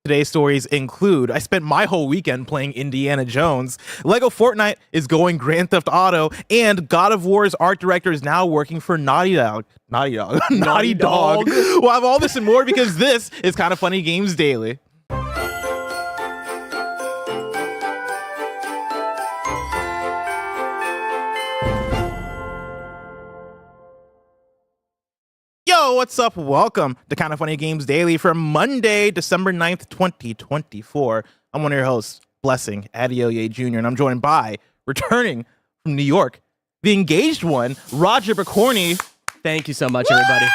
Today's stories include, I spent my whole weekend playing Indiana Jones, Lego Fortnite is going Grand Theft Auto, and God of War's art director is now working for Naughty Dog. Naughty Dog. We'll have all this and more because this is Kinda Funny Games Daily. Yo, what's up? Welcome to Kinda Funny Games Daily for Monday, December 9th, 2024. I'm one of your hosts, Blessing Adeoye Jr., and I'm joined by, returning from New York, the engaged one, Roger Bicorni. Thank you so much, everybody.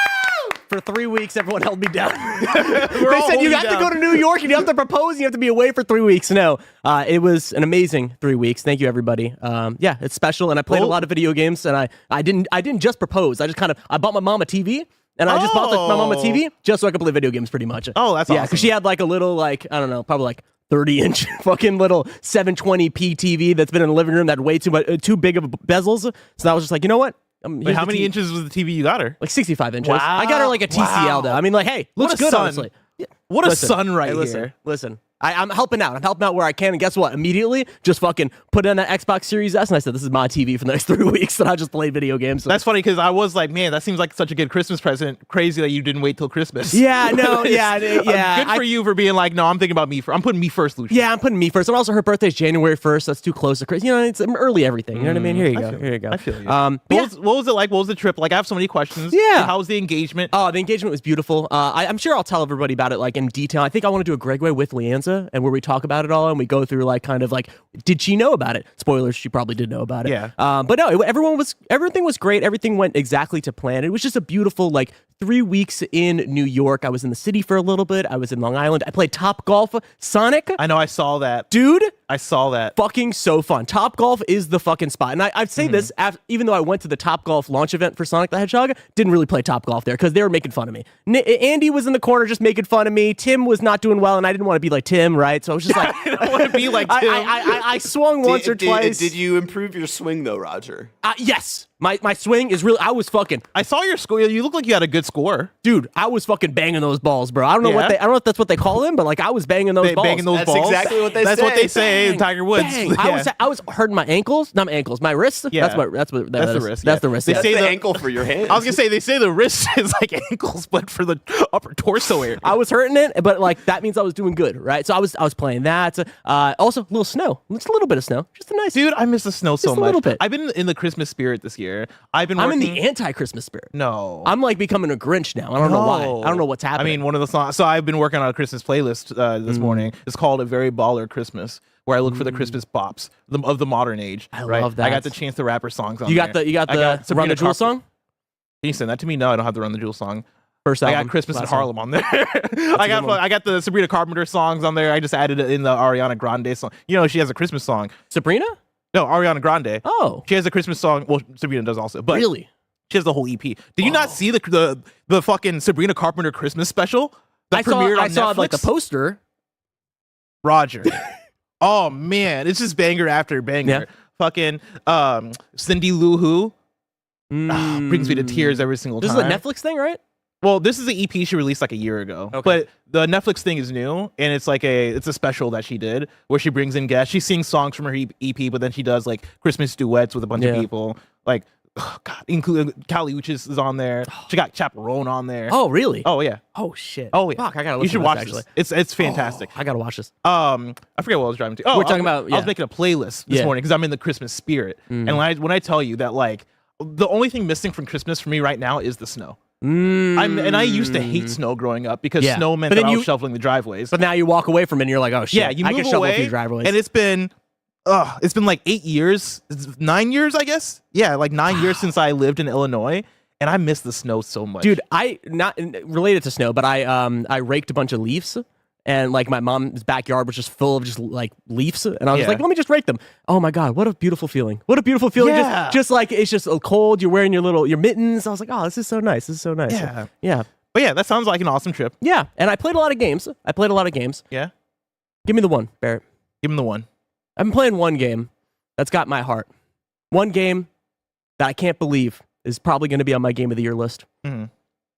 For 3 weeks, everyone held me down. They said you have to go to New York and you have to propose and you have to be away for 3 weeks. No, it was an amazing 3 weeks. Thank you, everybody. Yeah, it's special, and I played a lot of video games, and I didn't just propose. I bought my mom a TV. And I just bought my mom a TV just so I could play video games pretty much. Oh, that's awesome. Yeah, because she had like a little, like, I don't know, probably like 30-inch fucking little 720p TV that's been in the living room that had way too big of bezels. So I was just like, you know what? Wait, how many inches was the TV you got her? Like 65 inches. Wow. I got her like a TCL though. I mean, like, hey, looks good, son. honestly. Yeah. What a son right here. Listen. I'm helping out. I'm helping out where I can. And guess what? Immediately, just fucking put in an Xbox Series S. And I said, this is my TV for the next 3 weeks. And I just played video games. So. That's funny because I was like, man, that seems like such a good Christmas present. Crazy that you didn't wait till Christmas. Yeah, no, yeah. Good for you for being like, no, I'm thinking about me. I'm putting me first, Lucia. Yeah, I'm putting me first. And also, her birthday's January 1st. That's too close to Christmas. You know, it's early everything. You know what I mean? Here you go. Here you go. I feel you. What was it like? What was the trip like? I have so many questions. Yeah. How was the engagement? Oh, the engagement was beautiful. I'm sure I'll tell everybody about it like in detail. I think I want to do a Gregway with Leanza and where we talk about it all and we go through like kind of like, did she know about it? Spoilers, she probably did know about it. Yeah. But no, everything was great. Everything went exactly to plan. It was just a beautiful like 3 weeks in New York. I was in the city for a little bit. I was in Long Island. I played Top Golf Sonic. I know, I saw that. Dude. I saw that. Fucking so fun. Top Golf is the fucking spot. And I'd say this, even though I went to the Top Golf launch event for Sonic the Hedgehog, didn't really play Top Golf there because they were making fun of me. Andy was in the corner just making fun of me. Tim was not doing well, and I didn't want to be like Tim, right? So I was just like... I don't want to be like Tim. I swung once or twice. Did you improve your swing, though, Roger? Yes. My swing is really... I saw your score. You look like you had a good score. Dude, I was fucking banging those balls, bro. I don't know I don't know if that's what they call them, but like I was banging those balls. Banging those balls? That's exactly what they say. That's what they say in Tiger Woods. Bang. Yeah. I was hurting my ankles. Not my ankles, my wrists. Yeah. That's the wrist. Yeah. That's the wrist. They That's say the ankle for your hand. I was going to say, they say the wrist is like ankles, but for the upper torso area. I was hurting it, but like that means I was doing good, right? So I was playing that. Also, a little snow. Just a little bit of snow. Just a nice... Dude, I miss the snow so much. a little bit. I've been in the Christmas spirit this year. I'm in the anti-Christmas spirit. No. I'm like becoming a Grinch now. I don't know why. I don't know what's happening. I mean, one of the songs... So I've been working on a Christmas playlist this morning. It's called A Very Baller Christmas, where I look for the Christmas bops of the modern age. I love that. I got the Chance the Rapper songs on You got there. the Run the Jewel song? Can you send that to me? No, I don't have the Run the Jewel song. First album. I got Christmas in Harlem on there. I got the Sabrina Carpenter songs on there. I just added it in the Ariana Grande song. You know, she has a Christmas song. Sabrina? No, Ariana Grande. Oh. She has a Christmas song. Well, Sabrina does also. But really? She has the whole EP. Did you not see the fucking Sabrina Carpenter Christmas special? I saw like the poster. Roger. Oh man, it's just banger after banger. Yeah. Fucking Cindy Lou Who brings me to tears every single time. This is a Netflix thing, right? Well, this is the EP she released like a year ago. Okay. But the Netflix thing is new, and it's like it's a special that she did where she brings in guests. She sings songs from her EP, but then she does like Christmas duets with a bunch of people. Like, oh god, including Kali Uchis is on there. She got Chaperone on there. Oh, really? Oh yeah. Oh shit. Oh yeah. Fuck, I gotta listen You should to watch this, actually. this. It's fantastic. I gotta watch this. I forget what I was driving to. Oh, we're talking about. I was making a playlist this morning because I'm in the Christmas spirit. And when I tell you that like the only thing missing from Christmas for me right now is the snow. I used to hate snow growing up because snow meant that I was shoveling the driveways. But now you walk away from it and you're like, oh shit, yeah, I can shovel a few driveways. And it's been like 8 years, 9 years, I guess. Yeah, like 9 years since I lived in Illinois, and I miss the snow so much. Dude, not related to snow, but I raked a bunch of leaves. And like my mom's backyard was just full of just like leaves, and I was like, let me just rake them. Oh my god, what a beautiful feeling! What a beautiful feeling! Yeah. Just like it's just cold. You're wearing your mittens. I was like, oh, this is so nice. This is so nice. Yeah, yeah. But yeah, that sounds like an awesome trip. Yeah, and I played a lot of games. Yeah. Give me the one, Barrett. Give him the one. I've been playing one game that's got my heart. One game that I can't believe is probably going to be on my Game of the Year list.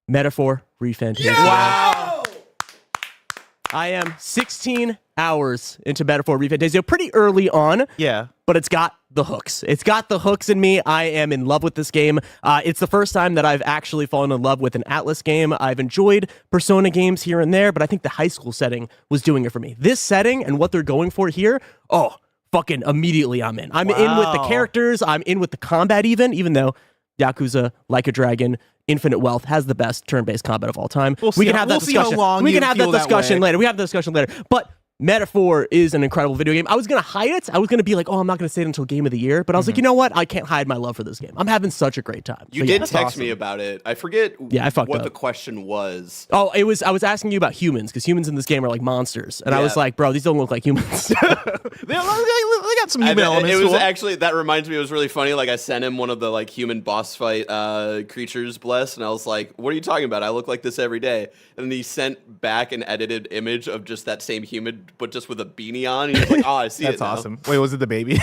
Metaphor ReFantasia. Yeah! Wow. I am 16 hours into Metaphor ReFantazio, pretty early on. Yeah. But it's got the hooks. It's got the hooks in me. I am in love with this game. It's the first time that I've actually fallen in love with an Atlas game. I've enjoyed Persona games here and there, but I think the high school setting was doing it for me. This setting and what they're going for here, fucking immediately I'm in. I'm in with the characters. I'm in with the combat even though Yakuza, Like a Dragon, Infinite Wealth has the best turn-based combat of all time. We can have that discussion. We can have that discussion later. We have the discussion later. But Metaphor is an incredible video game. I was going to hide it. I was going to be like, I'm not going to say it until Game of the Year. But I was like, you know what? I can't hide my love for this game. I'm having such a great time. You did text me about it. I forget what the question was. I was asking you about humans, because humans in this game are like monsters. And I was like, bro, these don't look like humans. They got some human elements. It was actually, that reminds me, it was really funny. Like, I sent him one of the like human boss fight creatures blessed. And I was like, what are you talking about? I look like this every day. And he sent back an edited image of just that same human, but just with a beanie on. And he was like, I see it now. That's awesome. Wait, was it the baby?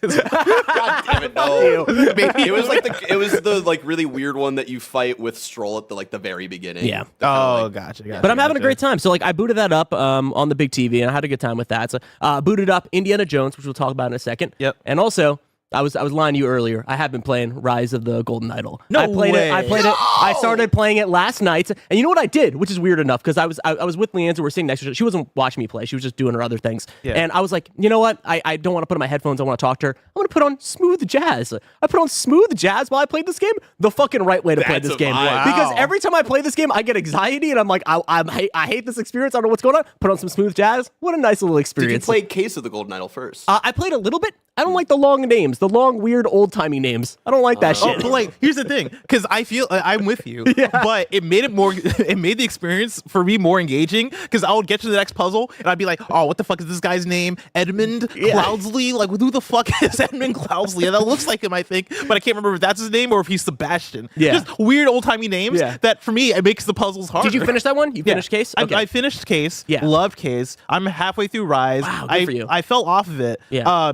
God damn it, no. It was the like really weird one that you fight with Stroll at the very beginning. Yeah. Gotcha. But I'm having a great time. So like I booted that up on the big TV, and I had a good time with that. So booted up Indiana Jones, which we'll talk about in a second. Yep. And also, I was lying to you earlier. I have been playing Rise of the Golden Idol. I played it. I started playing it last night, and you know what I did, which is weird enough, because I was with Leanne, we're sitting next to her. She wasn't watching me play. She was just doing her other things. Yeah. And I was like, you know what? I don't want to put on my headphones. I want to talk to her. I'm going to put on smooth jazz. I put on smooth jazz while I played this game. The fucking right way to play this game. Wow. Because every time I play this game, I get anxiety, and I'm like, I hate this experience. I don't know what's going on. Put on some smooth jazz. What a nice little experience. Did you play Case of the Golden Idol first? I played a little bit. I don't like the long names, the long, weird, old-timey names. I don't like that shit. But like, here's the thing, because I feel I'm with you, but it made the experience for me more engaging, because I would get to the next puzzle and I'd be like, what the fuck is this guy's name? Edmund Cloudsley? Like, who the fuck is Edmund Cloudsley? And that looks like him, I think, but I can't remember if that's his name or if he's Sebastian. Yeah. Just weird old-timey names that for me, it makes the puzzles harder. Did you finish that one? You finished Case? Okay. I finished Case. Yeah. Loved Case. I'm halfway through Rise. Wow, good for you. I fell off of it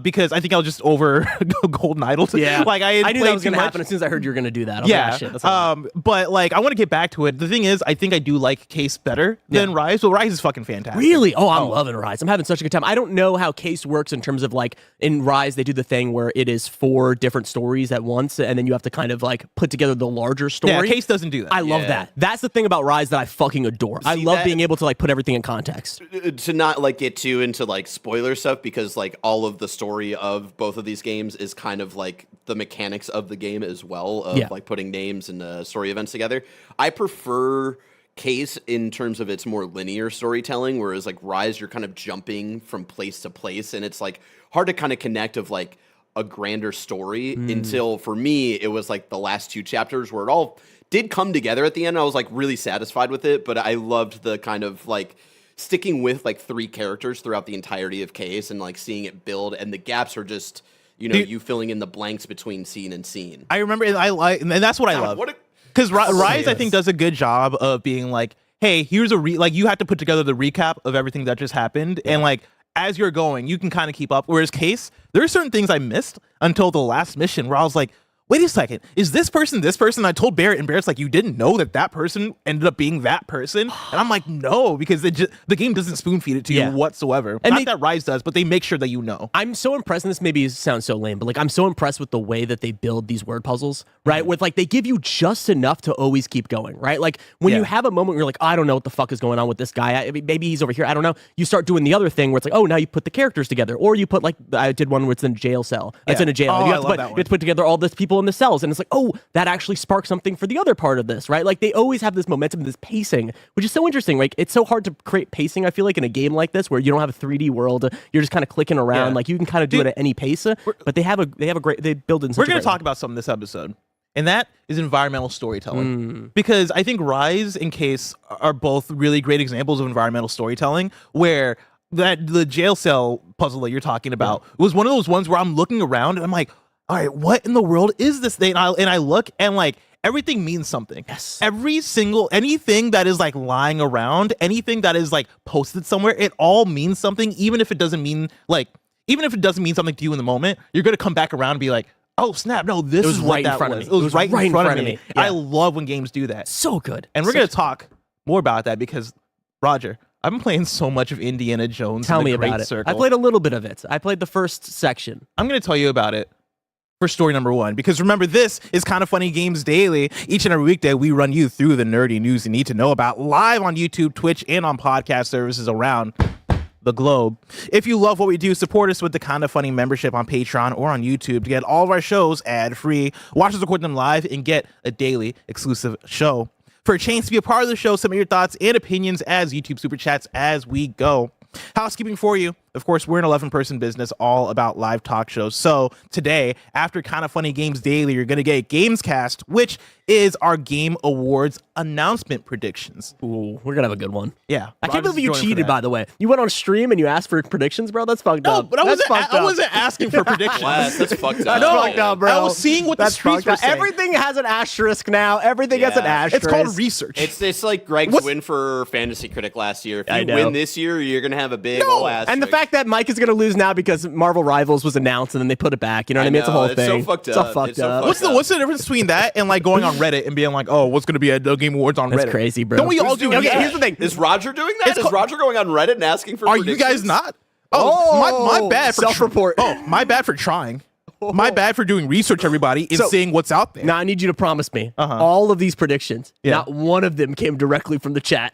because I think I was just over Golden Idol. Yeah. Like I knew that was going to happen as soon as I heard you were going to do that. I was like, shit, that's but like I want to get back to it. The thing is, I think I do like Case better than Rise. But Rise is fucking fantastic. Really? I'm loving Rise. I'm having such a good time. I don't know how Case works in terms of like in Rise they do the thing where it is 4 different stories at once, and then you have to kind of like put together the larger story. Yeah, Case doesn't do that. I love that. That's the thing about Rise that I fucking adore. I love being able to like put everything in context. To not like get too into like spoiler stuff, because like all of the story of both of these games is kind of like the mechanics of the game as well, of like putting names and story events together. I prefer Case in terms of its more linear storytelling, whereas like Rise, you're kind of jumping from place to place, and it's like hard to kind of connect of like a grander story until, for me, it was like the last 2 chapters where it all did come together at the end. I was like really satisfied with it, but I loved the kind of like sticking with like 3 characters throughout the entirety of Case and like seeing it build, and the gaps are just, you filling in the blanks between scene and scene. I remember, and that's what I love. Because Rise, I think, does a good job of being like, hey, here's like you have to put together the recap of everything that just happened, and like as you're going, you can kind of keep up. Whereas Case, there are certain things I missed until the last mission where I was like, wait a second, is this person this person? I told Barrett, and Barrett's like, you didn't know that person ended up being that person? And I'm like, no, because the game doesn't spoon feed it to you whatsoever. And not that Rise does, but they make sure that you know. I'm so impressed, and this maybe sounds so lame, but like I'm so impressed with the way that they build these word puzzles, right? With like they give you just enough to always keep going, right? Like when you have a moment where you're like, I don't know what the fuck is going on with this guy. Maybe he's over here. I don't know. You start doing the other thing where it's like, now you put the characters together, or you put like I did one where it's in a jail cell. It's in a jail. You have to put together all these people in the cells, and it's like, that actually sparks something for the other part of this, right? Like they always have this momentum, this pacing, which is so interesting. Like it's so hard to create pacing, I feel like, in a game like this where you don't have a 3D world. You're just kind of clicking around. Like you can kind of do it at any pace, but they have a great, they build in such We're going to talk about something this episode, and that is environmental storytelling. Because I think Rise and Case are both really great examples of environmental storytelling, where the jail cell puzzle that you're talking about was one of those ones where I'm looking around and I'm like, all right, what in the world is this thing? And I look, and like everything means something. Yes. Anything that is like lying around, anything that is like posted somewhere, it all means something, even if it doesn't mean something to you in the moment. You're gonna come back around and be like, oh snap, no, this is what that was. It was right in front of me. Yeah. I love when games do that. So good. And we're gonna talk more about that because, Roger, I've been playing so much of Indiana Jones. Tell in the me Great about it. Circle. I played a little bit of it. I played the first section. I'm going to tell you about it for story number 1, because remember, this is Kind of Funny Games Daily. Each and every weekday, we run you through the nerdy news you need to know about live on YouTube, Twitch, and on podcast services around the globe. If you love what we do, support us with the Kind of Funny membership on Patreon or on YouTube to get all of our shows ad-free, watch us record them live, and get a daily exclusive show. For a chance to be a part of the show, submit your thoughts and opinions as YouTube Super Chats as we go. Housekeeping for you. Of course, we're an 11-person business all about live talk shows. So today, after Kind of Funny Games Daily, you're going to get GAMESCAST, which is our Game Awards announcement predictions. Ooh, we're going to have a good one. Yeah. I can't believe you cheated, by the way. You went on stream and you asked for predictions, bro? That's fucked up. But I wasn't asking for predictions. That's fucked up. That's fucked up, bro. I was seeing what the streets were saying. Everything has an asterisk now. Everything has an asterisk. It's called research. It's like Greg's win for Fantasy Critic last year. If you win this year, you're going to have a big old asterisk. And the fact that Mike is going to lose now because Marvel Rivals was announced and then they put it back. You know what I mean? It's a whole thing. It's so fucked up. What's the difference between that and like going on Reddit and being like, oh, what's going to be at the Game Awards on Reddit? That's crazy, bro. Don't we all do that? Okay, here's the thing. Is Roger doing that? Is Roger going on Reddit and asking for predictions? Are you guys not? My bad for self-report. My bad for trying. My bad for doing research, everybody, and seeing what's out there. Now I need you to promise me all of these predictions, not one of them came directly from the chat.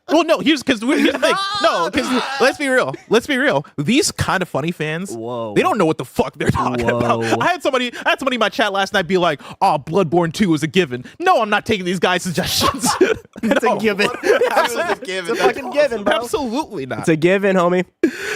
Well, no, here's the thing. No, because let's be real. These Kind of Funny fans, they don't know what the fuck they're talking about. I had somebody in my chat last night be like, "Oh, Bloodborne 2 is a given." No, I'm not taking these guys' suggestions. It's a given. It's a fucking given, bro. Absolutely not. It's a given, homie.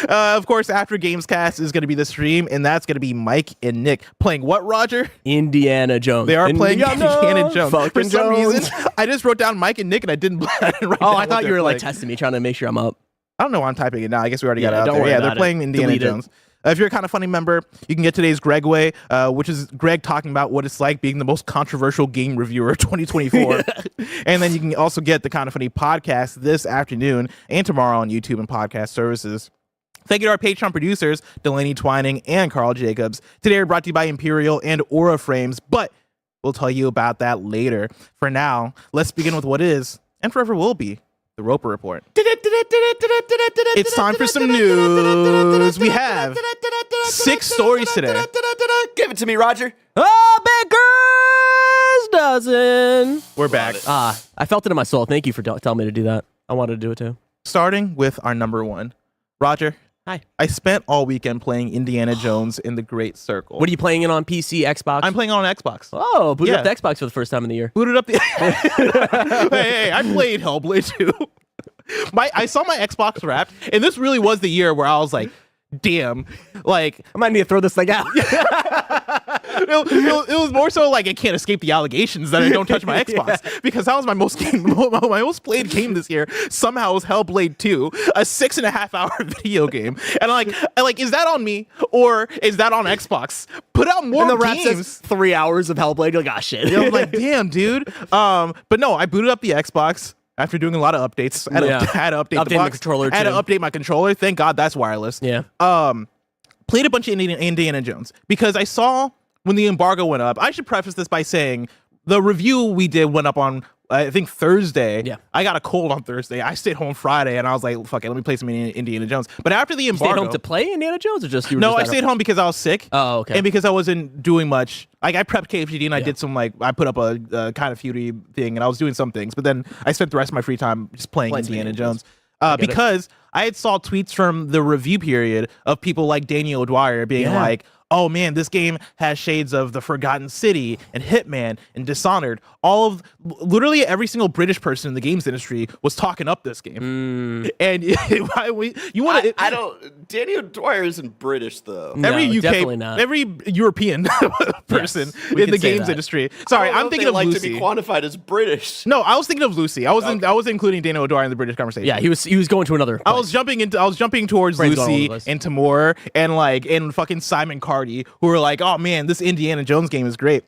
Of course, after GamesCast is going to be the stream, and that's going to be Mike and Nick playing what, Roger? Indiana Jones. They are playing Indiana Jones. For some reason, I just wrote down Mike and Nick, and I didn't write down I thought you were like testing me, trying to make sure I'm up. I don't know why I'm typing it now. I guess we already got it out don't there. worry Yeah, about they're playing Indiana Delete Jones. If you're a Kind of Funny member, you can get today's Gregway, which is Greg talking about what it's like being the most controversial game reviewer of 2024. And then you can also get the Kind of Funny podcast this afternoon and tomorrow on YouTube and podcast services. Thank you to our Patreon producers, Delaney Twining and Carl Jacobs. Today we're brought to you by Imperial and Aura Frames, but we'll tell you about that later. For now, let's begin with what is, and forever will be, the Roper Report. It's time for some news. We have 6 stories today. Give it to me, Roger. Baker's dozen. We're back. I felt it in my soul. Thank you for telling me to do that. I wanted to do it too. Starting with our number 1. Roger. Hi. I spent all weekend playing Indiana Jones in the Great Circle. What are you playing it on PC, Xbox? I'm playing it on Xbox. Oh, booted up the Xbox for the first time in the year. Booted up the... hey, I played Hellblade 2. I saw my Xbox Wrapped, and this really was the year where I was like, damn, like... I might need to throw this thing out. It was more so like I can't escape the allegations that I don't touch my Xbox, because that was my most played game this year. Somehow it was Hellblade 2, a 6.5-hour video game, and I'm like, is that on me or is that on Xbox? Put out more and the games. Rap says 3 hours of Hellblade. You're like, shit. I'm like, damn, dude. But no, I booted up the Xbox. After doing a lot of updates, I had to update the box. My controller too. I had to update my controller. Thank God that's wireless. Yeah. Played a bunch of Indiana Jones because I saw when the embargo went up. I should preface this by saying the review we did went up on, I think, Thursday. Yeah. I got a cold on Thursday. I stayed home Friday, and I was like, fuck it, let me play some Indiana Jones. But after the embargo... You stayed home to play Indiana Jones, or just... No, I stayed home because I was sick. Oh, okay. And because I wasn't doing much. Like, I prepped KFGD, and I did some, like, I put up a Kind of Feudy thing, and I was doing some things. But then I spent the rest of my free time just playing Indiana Jones. Because I had saw tweets from the review period of people like Daniel O'Dwyer being like, oh man, this game has shades of The Forgotten City and Hitman and Dishonored. Literally every single British person in the games industry was talking up this game. And you want to... I don't... Daniel Dwyer isn't British, though. Every UK... definitely not. Every European person in the games industry. Sorry, I'm thinking of Lucy. To be quantified as British. No, I was thinking of Lucy. I was including Daniel O'Dwyer in the British conversation. Yeah, he was going to another place. I was jumping towards Lucy and Timur and fucking Simon Cardy, who were like, oh man, this Indiana Jones game is great.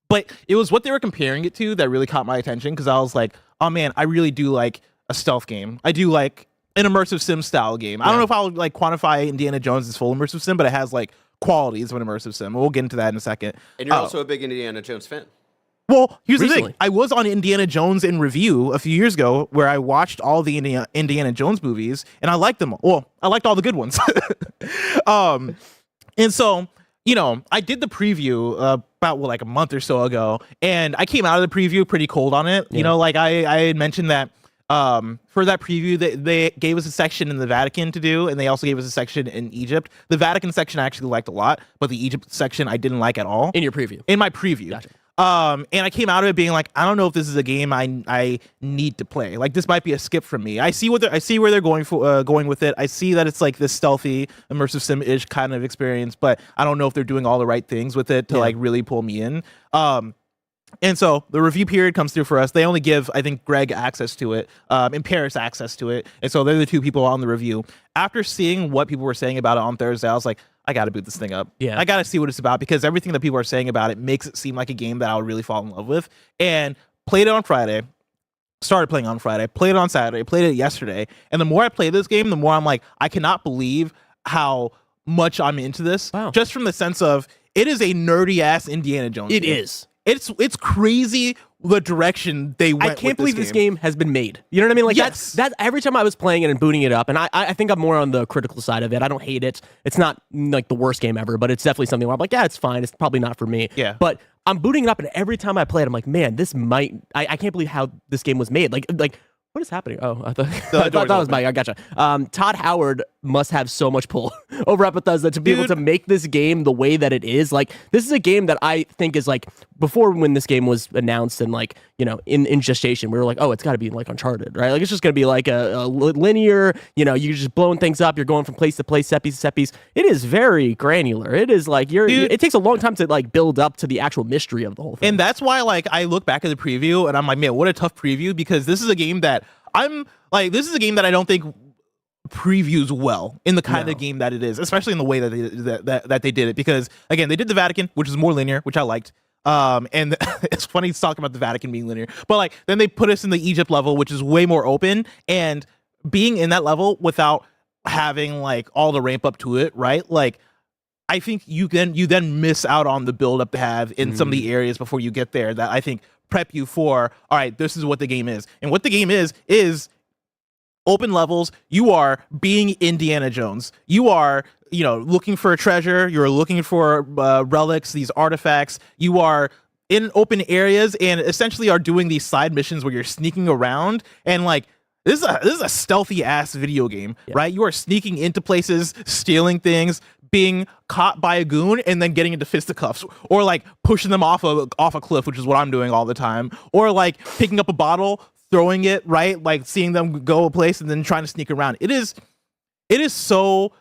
But it was what they were comparing it to that really caught my attention, because I was like, oh man, I really do like a stealth game. I do like an immersive sim style game. I don't know if I'll like quantify Indiana Jones as full immersive sim, but it has like qualities of an immersive sim. We'll get into that in a second. And you're also a big Indiana Jones fan. Well, here's the Recently. thing. I was on Indiana Jones in review a few years ago where I watched all the Indiana Jones movies, and I liked them. Well, I liked all the good ones. And so, I did the preview about like a month or so ago, and I came out of the preview pretty cold on it. Yeah. Like I had mentioned that for that preview, they gave us a section in the Vatican to do, and they also gave us a section in Egypt. The Vatican section I actually liked a lot, but the Egypt section I didn't like at all. In your preview. In my preview. Gotcha. And I came out of it being like, I don't know if this is a game I need to play. Like, this might be a skip from me. I see where they're going with it. I see that it's like this stealthy, immersive sim-ish kind of experience, but I don't know if they're doing all the right things with it to like really pull me in. And so the review period comes through for us. They only give, I think, Greg access to it, and Paris access to it. And so they're the two people on the review. After seeing what people were saying about it on Thursday, I was like, I got to boot this thing up. Yeah. I got to see what it's about, because everything that people are saying about it makes it seem like a game that I would really fall in love with. And played it on Friday, started playing on Friday, played it on Saturday, played it yesterday. And the more I play this game, the more I'm like, I cannot believe how much I'm into this. Wow. Just from the sense of, it is a nerdy ass Indiana Jones It game. is. It's crazy the direction they went. I can't believe this game has been made. You know what I mean? Like, yes. that's every time I was playing it and booting it up, and I think I'm more on the critical side of it. I don't hate it. It's not like the worst game ever, but it's definitely something where I'm like, yeah, it's fine. It's probably not for me. Yeah. But I'm booting it up, and every time I play it, I'm like, man, this might. I can't believe how this game was made. Like. What is happening? Oh, I thought that was Mike. I gotcha. Todd Howard must have so much pull over at Bethesda to be able to make this game the way that it is. Like, this is a game that I think is like, before when this game was announced and like, in gestation, we were like, oh, it's got to be like Uncharted, right? Like, it's just going to be like a linear, you're just blowing things up. You're going from place to place, set piece to set piece. It is very granular. It is like, it takes a long time to like build up to the actual mystery of the whole thing. And that's why, like, I look back at the preview and I'm like, man, what a tough preview, because this is a game that this is a game that I don't think previews well in the kind of game that it is, especially in the way that they did it. Because again, they did the Vatican, which is more linear, which I liked. And it's funny talking about the Vatican being linear, but like then they put us in the Egypt level, which is way more open, and being in that level without having like all the ramp up to it, right? Like, I think you then miss out on the build up to have in some of the areas before you get there that I think prep you for, all right, this is what the game is. And what the game is open levels. You are being Indiana Jones. You are, looking for a treasure. You're looking for relics, these artifacts. You are in open areas and essentially are doing these side missions where you're sneaking around, and like, this is a stealthy ass video game, right? You are sneaking into places, stealing things, being caught by a goon, and then getting into fisticuffs, or like pushing them off a cliff, which is what I'm doing all the time, or like picking up a bottle, throwing it, right? Like seeing them go a place and then trying to sneak around. It is so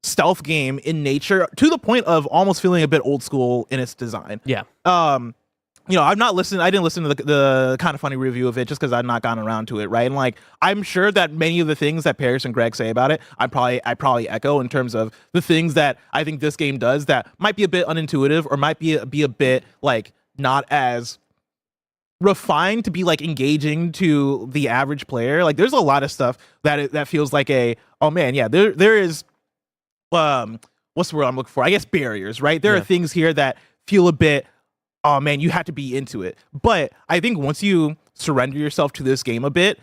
stealth game in nature, to the point of almost feeling a bit old school in its design. Yeah. I didn't listen to the kind of funny review of it just because I've not gotten around to it, right? And like, I'm sure that many of the things that Paris and Greg say about it, I probably echo in terms of the things that I think this game does that might be a bit unintuitive, or might be a bit like not as refined to be like engaging to the average player. Like, there's a lot of stuff that feels like oh man, yeah, there is what's the word I'm looking for? I guess barriers, right? There are things here that feel a bit, oh man, you have to be into it. But I think once you surrender yourself to this game a bit,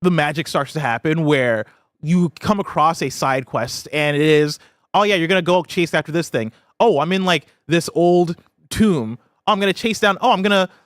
the magic starts to happen where you come across a side quest and it is, oh yeah, you're going to go chase after this thing. Oh, I'm in like this old tomb. I'm going to chase down. Oh,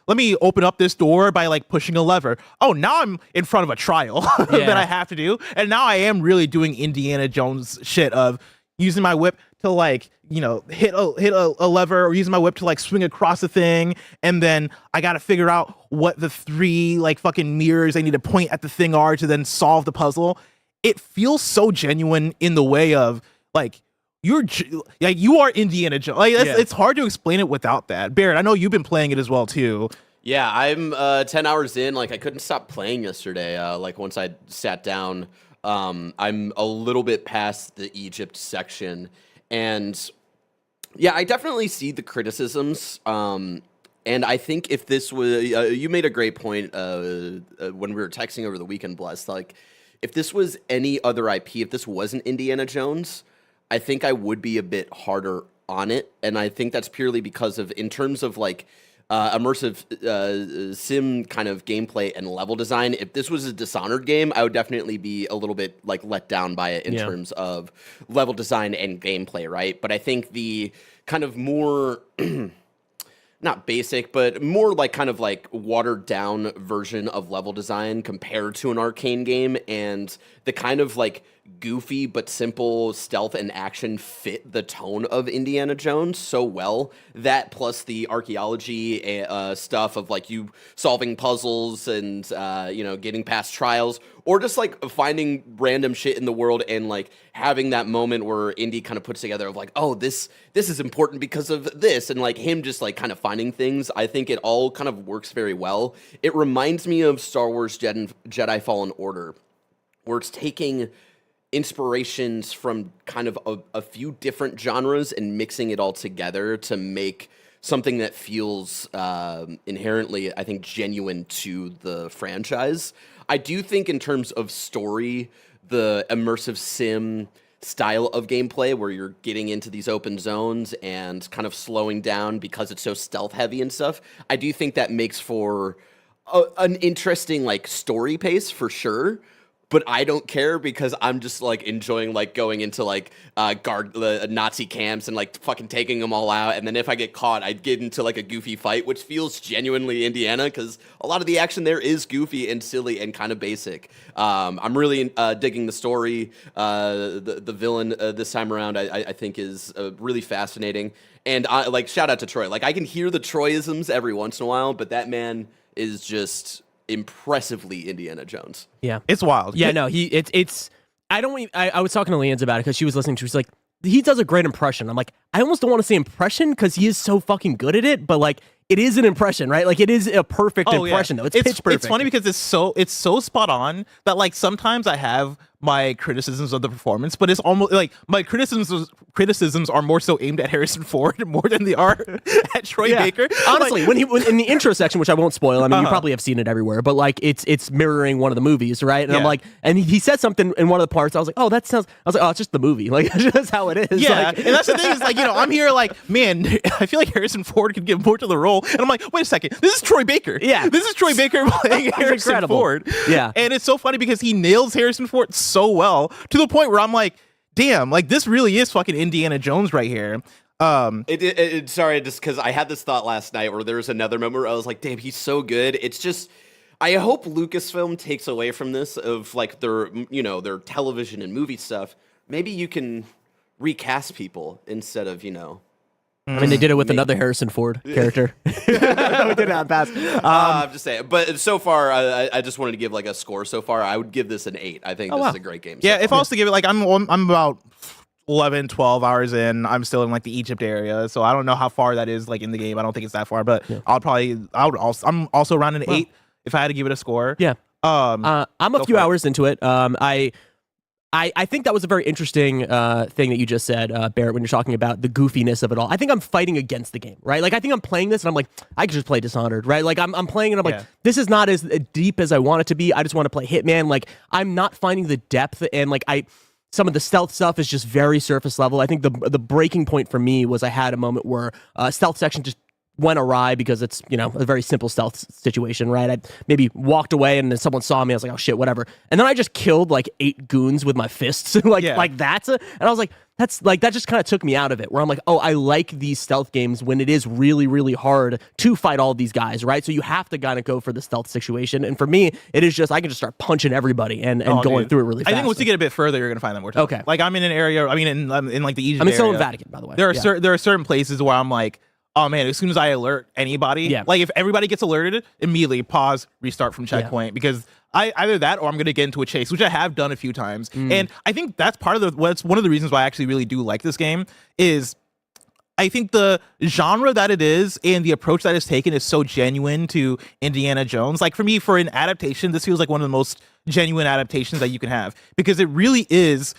let me open up this door by like pushing a lever. Oh, now I'm in front of a trial that I have to do. And now I am really doing Indiana Jones shit of using my whip to like, hit a lever, or using my whip to like swing across a thing. And then I got to figure out what the 3 like fucking mirrors I need to point at the thing are to then solve the puzzle. It feels so genuine in the way of like, you are Indiana Jones. Like, it's hard to explain it without that. Barrett, I know you've been playing it as well too. Yeah, I'm 10 hours in. Like, I couldn't stop playing yesterday. Like, once I sat down, I'm a little bit past the Egypt section, and yeah, I definitely see the criticisms. And I think if this was, you made a great point when we were texting over the weekend, Bless. Like, if this was any other IP, if this wasn't Indiana Jones, I think I would be a bit harder on it. And I think that's purely because of, in terms of like immersive sim kind of gameplay and level design. If this was a Dishonored game, I would definitely be a little bit like let down by it in terms of level design and gameplay, right? But I think the kind of more not basic, but more like kind of like watered down version of level design compared to an Arcane game, and the kind of like goofy but simple stealth and action fit the tone of Indiana Jones so well. That plus the archaeology stuff of like you solving puzzles and getting past trials, or just like finding random shit in the world and like having that moment where Indy kind of puts together of like, oh, this is important because of this, and like him just like kind of finding things. I think it all kind of works very well. It reminds me of Star Wars Jedi Fallen Order, where it's taking inspirations from kind of a few different genres and mixing it all together to make something that feels inherently, I think, genuine to the franchise. I do think in terms of story, the immersive sim style of gameplay where you're getting into these open zones and kind of slowing down because it's so stealth heavy and stuff, I do think that makes for an interesting like story pace for sure. But I don't care because I'm just like enjoying like going into like Nazi camps and like fucking taking them all out. And then if I get caught, I get into like a goofy fight, which feels genuinely Indiana because a lot of the action there is goofy and silly and kind of basic. I'm really digging the story. The villain this time around, I think is really fascinating. And like shout out to Troy. Like I can hear the Troyisms every once in a while, but that man is just impressively Indiana Jones. Yeah, it's wild. Yeah, no, it's. I was talking to Leanne's about it because she was listening to. She's like, he does a great impression. I'm like, I almost don't want to say impression because he is so fucking good at it, but like, it is an impression, right? Like, it is a perfect impression, though. It's pitch perfect. It's funny because it's so spot on that like sometimes I have my criticisms of the performance, but it's almost like my criticisms are more so aimed at Harrison Ford more than they are at Troy Baker. Honestly, when in the intro section, which I won't spoil, I mean, you probably have seen it everywhere, but like it's mirroring one of the movies, right? And I'm like, and he said something in one of the parts. I was like, oh, that sounds. I was like, oh, it's just the movie. Like that's just how it is. Yeah, like, and that's the thing is like I'm here like, man, I feel like Harrison Ford could give more to the role, and I'm like, wait a second, this is Troy Baker. Yeah, this is Troy Baker playing Harrison Ford. Yeah, and it's so funny because he nails Harrison Ford so well to the point where I'm like, damn, like this really is fucking Indiana Jones right here. Sorry, just because I had this thought last night where there was another moment where I was like, damn, he's so good. It's just, I hope Lucasfilm takes away from this of like their television and movie stuff. Maybe you can recast people instead of, I mean, they did it with another Harrison Ford character. We did it on pass. I'm just saying. But so far, I just wanted to give like a score so far. I would give this an 8. I think this is a great game. Yeah, if I was to give it, like, I'm about 11, 12 hours in. I'm still in like the Egypt area, so I don't know how far that is like in the game. I don't think it's that far, but I'm also around an 8 if I had to give it a score. Yeah. I'm a few hours into it. I think that was a very interesting thing that you just said, Barrett, when you're talking about the goofiness of it all. I think I'm fighting against the game, right? Like, I think I'm playing this and I'm like, I could just play Dishonored, right? Like, I'm playing and I'm like, this is not as deep as I want it to be. I just want to play Hitman. Like, I'm not finding the depth, and like, some of the stealth stuff is just very surface level. I think the breaking point for me was I had a moment where stealth section just went awry because it's, a very simple stealth situation, right? I maybe walked away and then someone saw me. I was like, oh shit, whatever. And then I just killed like 8 goons with my fists, like that. And I was like, that just kind of took me out of it, where I'm like, oh, I like these stealth games when it is really, really hard to fight all these guys, right? So you have to kind of go for the stealth situation. And for me, it is just, I can just start punching everybody and going through it really fast. I think once you get a bit further, you're going to find that more tough. Okay. Like I'm in an area, in like the Egypt area. still in Vatican, by the way. There are certain places where I'm like, oh man, as soon as I alert anybody, like if everybody gets alerted, immediately pause, restart from checkpoint, because either that or I'm going to get into a chase, which I have done a few times. And I think that's one of the reasons why I actually really do like this game is I think the genre that it is and the approach that is taken is so genuine to Indiana Jones. Like for me, for an adaptation, this feels like one of the most genuine adaptations that you can have, because it really is,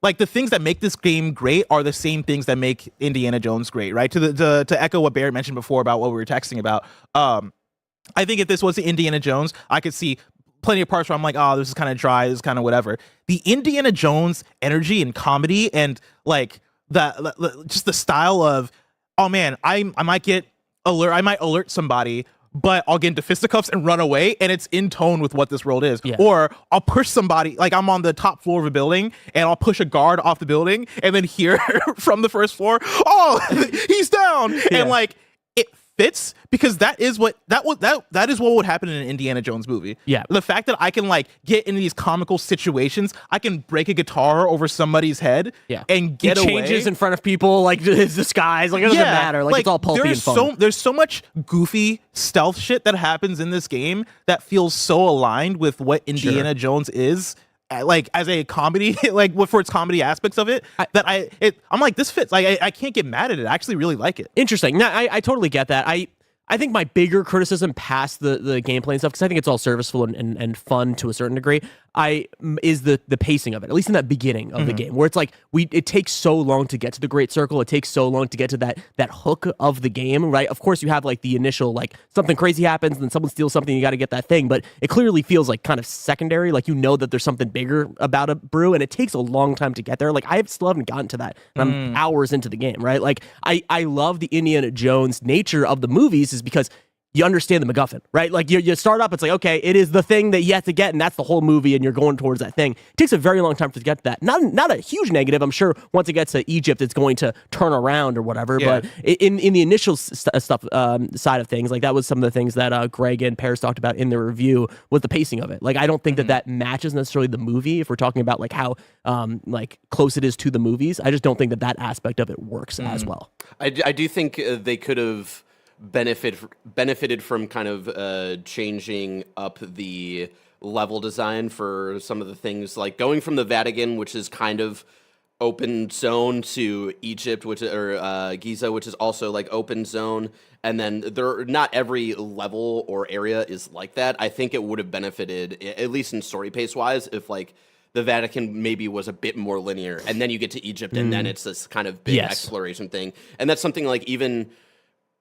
like the things that make this game great are the same things that make Indiana Jones great, right? To echo what Barrett mentioned before about what we were texting about, I think if this was Indiana Jones, I could see plenty of parts where I'm like, oh, this is kind of dry, this is kind of whatever. The Indiana Jones energy and comedy and like just the style of, oh man, I might get alert somebody, but I'll get into fisticuffs and run away, and it's in tone with what this world is. Yeah. Or I'll push somebody, like I'm on the top floor of a building, and I'll push a guard off the building, and then hear from the first floor, oh, he's down, and like it fits because that is what would happen in an Indiana Jones movie. Yeah. The fact that I can like get into these comical situations, I can break a guitar over somebody's head, and get away. He changes in front of people, like his disguise, like it doesn't matter, like it's all pulpy and fun. There's so much goofy stealth shit that happens in this game that feels so aligned with what Indiana Jones is. Like as a comedy, like for its comedy aspects of it, I'm like, this fits. Like I can't get mad at it. I actually really like it. Interesting. No, I totally get that. I think my bigger criticism past the gameplay and stuff, because I think it's all serviceful and fun to a certain degree, is the pacing of it, at least in that beginning of the game, where it's like it takes so long to get to the Great Circle, it takes so long to get to that hook of the game, right? Of course, you have like the initial, like something crazy happens, and then someone steals something, you got to get that thing, but it clearly feels like kind of secondary, like you know that there's something bigger about a brew, and it takes a long time to get there. Like I still haven't gotten to that, and I'm hours into the game, right? Like I love the Indiana Jones nature of the movies is because you understand the MacGuffin, right? Like you start up, it's like, okay, it is the thing that you have to get, and that's the whole movie, and you're going towards that thing. It takes a very long time to get to that. Not a huge negative. I'm sure once it gets to Egypt, it's going to turn around or whatever. Yeah. But in the initial stuff side of things, like that was some of the things that Greg and Paris talked about in the review was the pacing of it. Like I don't think that matches necessarily the movie if we're talking about like how like close it is to the movies. I just don't think that aspect of it works as well. I do think they could have benefited from kind of changing up the level design for some of the things, like going from the Vatican, which is kind of open zone, to Egypt, Giza, which is also like open zone, and then not every level or area is like that. I think it would have benefited, at least in story pace wise, if like the Vatican maybe was a bit more linear, and then you get to Egypt, and then it's this kind of big exploration thing, and that's something like even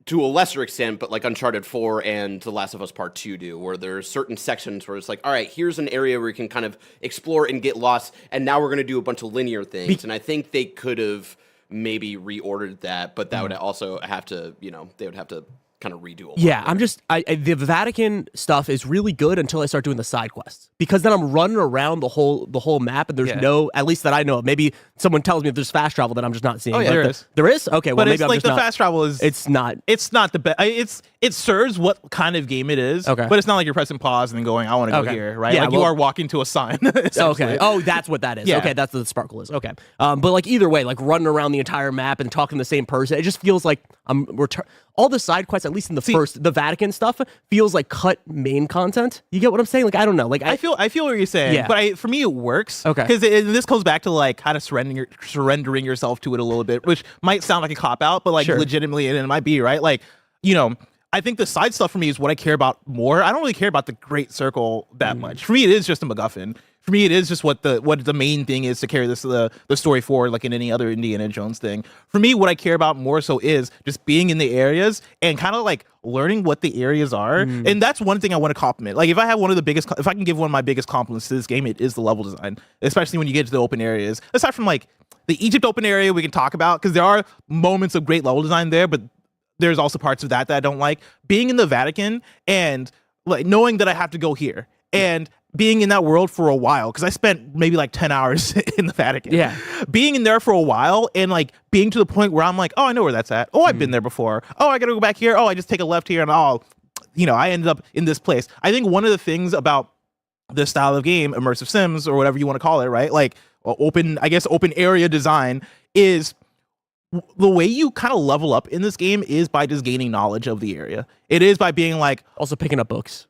to a lesser extent, but like Uncharted 4 and The Last of Us Part 2 do, where there's certain sections where it's like, all right, here's an area where you can kind of explore and get lost, and now we're going to do a bunch of linear things. And I think they could have maybe reordered that, but that would also have to, they would have to kind of redo it. Yeah, the Vatican stuff is really good until I start doing the side quests, because then I'm running around the whole map, and there's no, at least that I know of. Maybe someone tells me if there's fast travel that I'm just not seeing. Oh yeah, there is. There is? Okay, well but maybe it's I'm like just the not, fast travel is. It's not the best. It serves what kind of game it is. Okay, but it's not like you're pressing pause and then going, I want to go here, right? Yeah, like you are walking to a sign. Okay. Oh, that's what that is. Yeah. Okay, that's what the sparkle is. Okay. But like either way, like running around the entire map and talking to the same person, it just feels like all the side quests, at least in the Vatican stuff, feels like cut main content. You get what I'm saying? Like I don't know. Like I feel what you're saying. But for me, it works. Okay. Because this goes back to like kind of surrendering yourself to it a little bit, which might sound like a cop out, but like legitimately, and it might be right. Like I think the side stuff for me is what I care about more. I don't really care about the Great Circle that much. For me, it is just a MacGuffin. For me, it is just what the main thing is to carry the story forward, like in any other Indiana Jones thing. For me, what I care about more so is just being in the areas and kind of like learning what the areas are. And that's one thing I want to compliment. Like if I can give one of my biggest compliments to this game, it is the level design, especially when you get to the open areas. Aside from like the Egypt open area we can talk about, because there are moments of great level design there, but there's also parts of that I don't like. Being in the Vatican and like knowing that I have to go here and being in that world for a while, because I spent maybe like 10 hours in the Vatican. Yeah. Being in there for a while and like being to the point where I'm like, oh, I know where that's at. Oh, I've been there before. Oh, I got to go back here. Oh, I just take a left here and I ended up in this place. I think one of the things about this style of game, immersive sims or whatever you want to call it, right? Like open area design is the way you kind of level up in this game is by just gaining knowledge of the area. It is by being like also picking up books.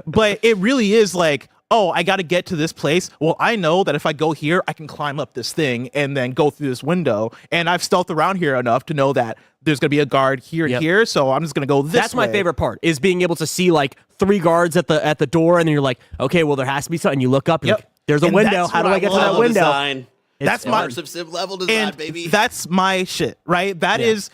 But it really is like, oh, I got to get to this place. Well, I know that if I go here, I can climb up this thing and then go through this window. And I've stealthed around here enough to know that there's going to be a guard here. So I'm just going to go this way. That's my favorite part, is being able to see like 3 guards at the door. And then you're like, okay, well, there has to be something. You look up, and like, there's a window. How do I get to that window? Design. That's my immersive sim level design, baby. That's my shit, right? That is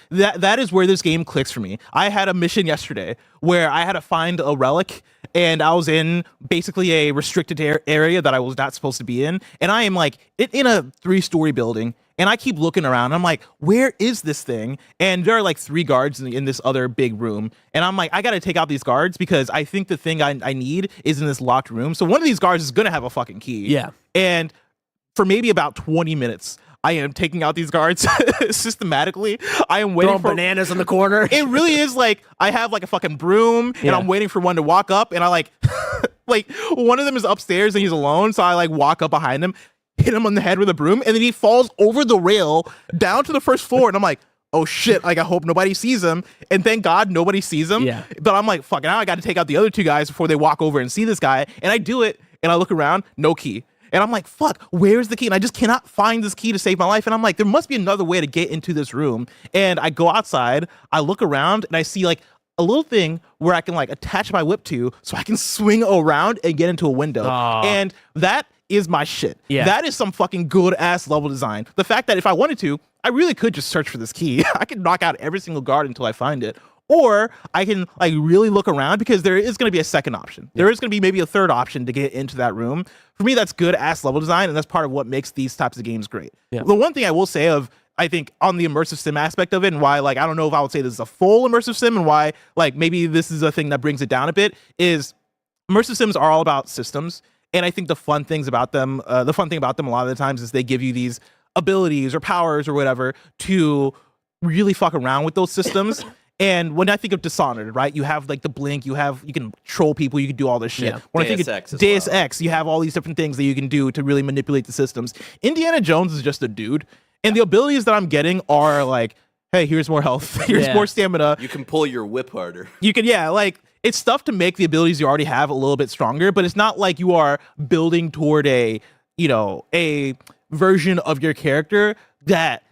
where this game clicks for me. I had a mission yesterday where I had to find a relic and I was in basically a restricted area that I was not supposed to be in, and I am like in a 3-story building, and I keep looking around. I'm like, where is this thing? And there are like 3 guards in this other big room, and I'm like, I gotta take out these guards because I think the thing I need is in this locked room. So one of these guards is gonna have a fucking key. Yeah. And for maybe about 20 minutes, I am taking out these guards systematically. I am waiting for bananas in the corner. It really is like I have like a fucking broom, and I'm waiting for one to walk up, and I like like one of them is upstairs and he's alone, so I like walk up behind him, hit him on the head with a broom, and then he falls over the rail down to the first floor, and I'm like, oh shit, like I hope nobody sees him. And thank God nobody sees him. Yeah. But I'm like, fuck, now I got to take out the other 2 guys before they walk over and see this guy. And I do it, and I look around, no key. And I'm like, fuck, where's the key? And I just cannot find this key to save my life. And I'm like, there must be another way to get into this room. And I go outside, I look around, and I see like a little thing where I can like attach my whip to so I can swing around and get into a window. And that is my shit. Yeah. That is some fucking good ass level design. The fact that if I wanted to, I really could just search for this key. I could knock out every single guard until I find it. Or I can like really look around because there is going to be a second option. There is going to be maybe a third option to get into that room. For me, that's good ass level design, and that's part of what makes these types of games great. Yeah. The one thing I will say I think on the immersive sim aspect of it, and why like I don't know if I would say this is a full immersive sim, and why like maybe this is a thing that brings it down a bit, is immersive sims are all about systems. And I think the fun thing about them a lot of the times is they give you these abilities or powers or whatever to really fuck around with those systems. And when I think of Dishonored, right, you have like the blink, you can troll people, you can do all this shit. Yeah. When I think of Deus Ex, you have all these different things that you can do to really manipulate the systems. Indiana Jones is just a dude, and the abilities that I'm getting are like, hey, here's more health, here's more stamina. You can pull your whip harder. You can, like it's stuff to make the abilities you already have a little bit stronger, but it's not like you are building toward a version of your character that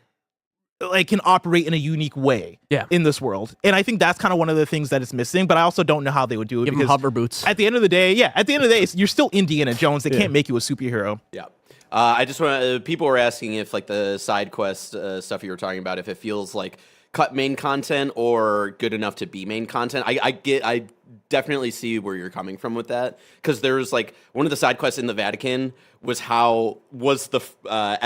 like can operate in a unique way in this world. And I think that's kind of one of the things that is missing, but I also don't know how they would do it. Give them hover boots. At the end of the day, you're still Indiana Jones. They can't make you a superhero. Yeah. I just want to, people were asking if like the side quest stuff you were talking about, if it feels like cut main content or good enough to be main content. I definitely see where you're coming from with that, because there's like one of the side quests in the Vatican at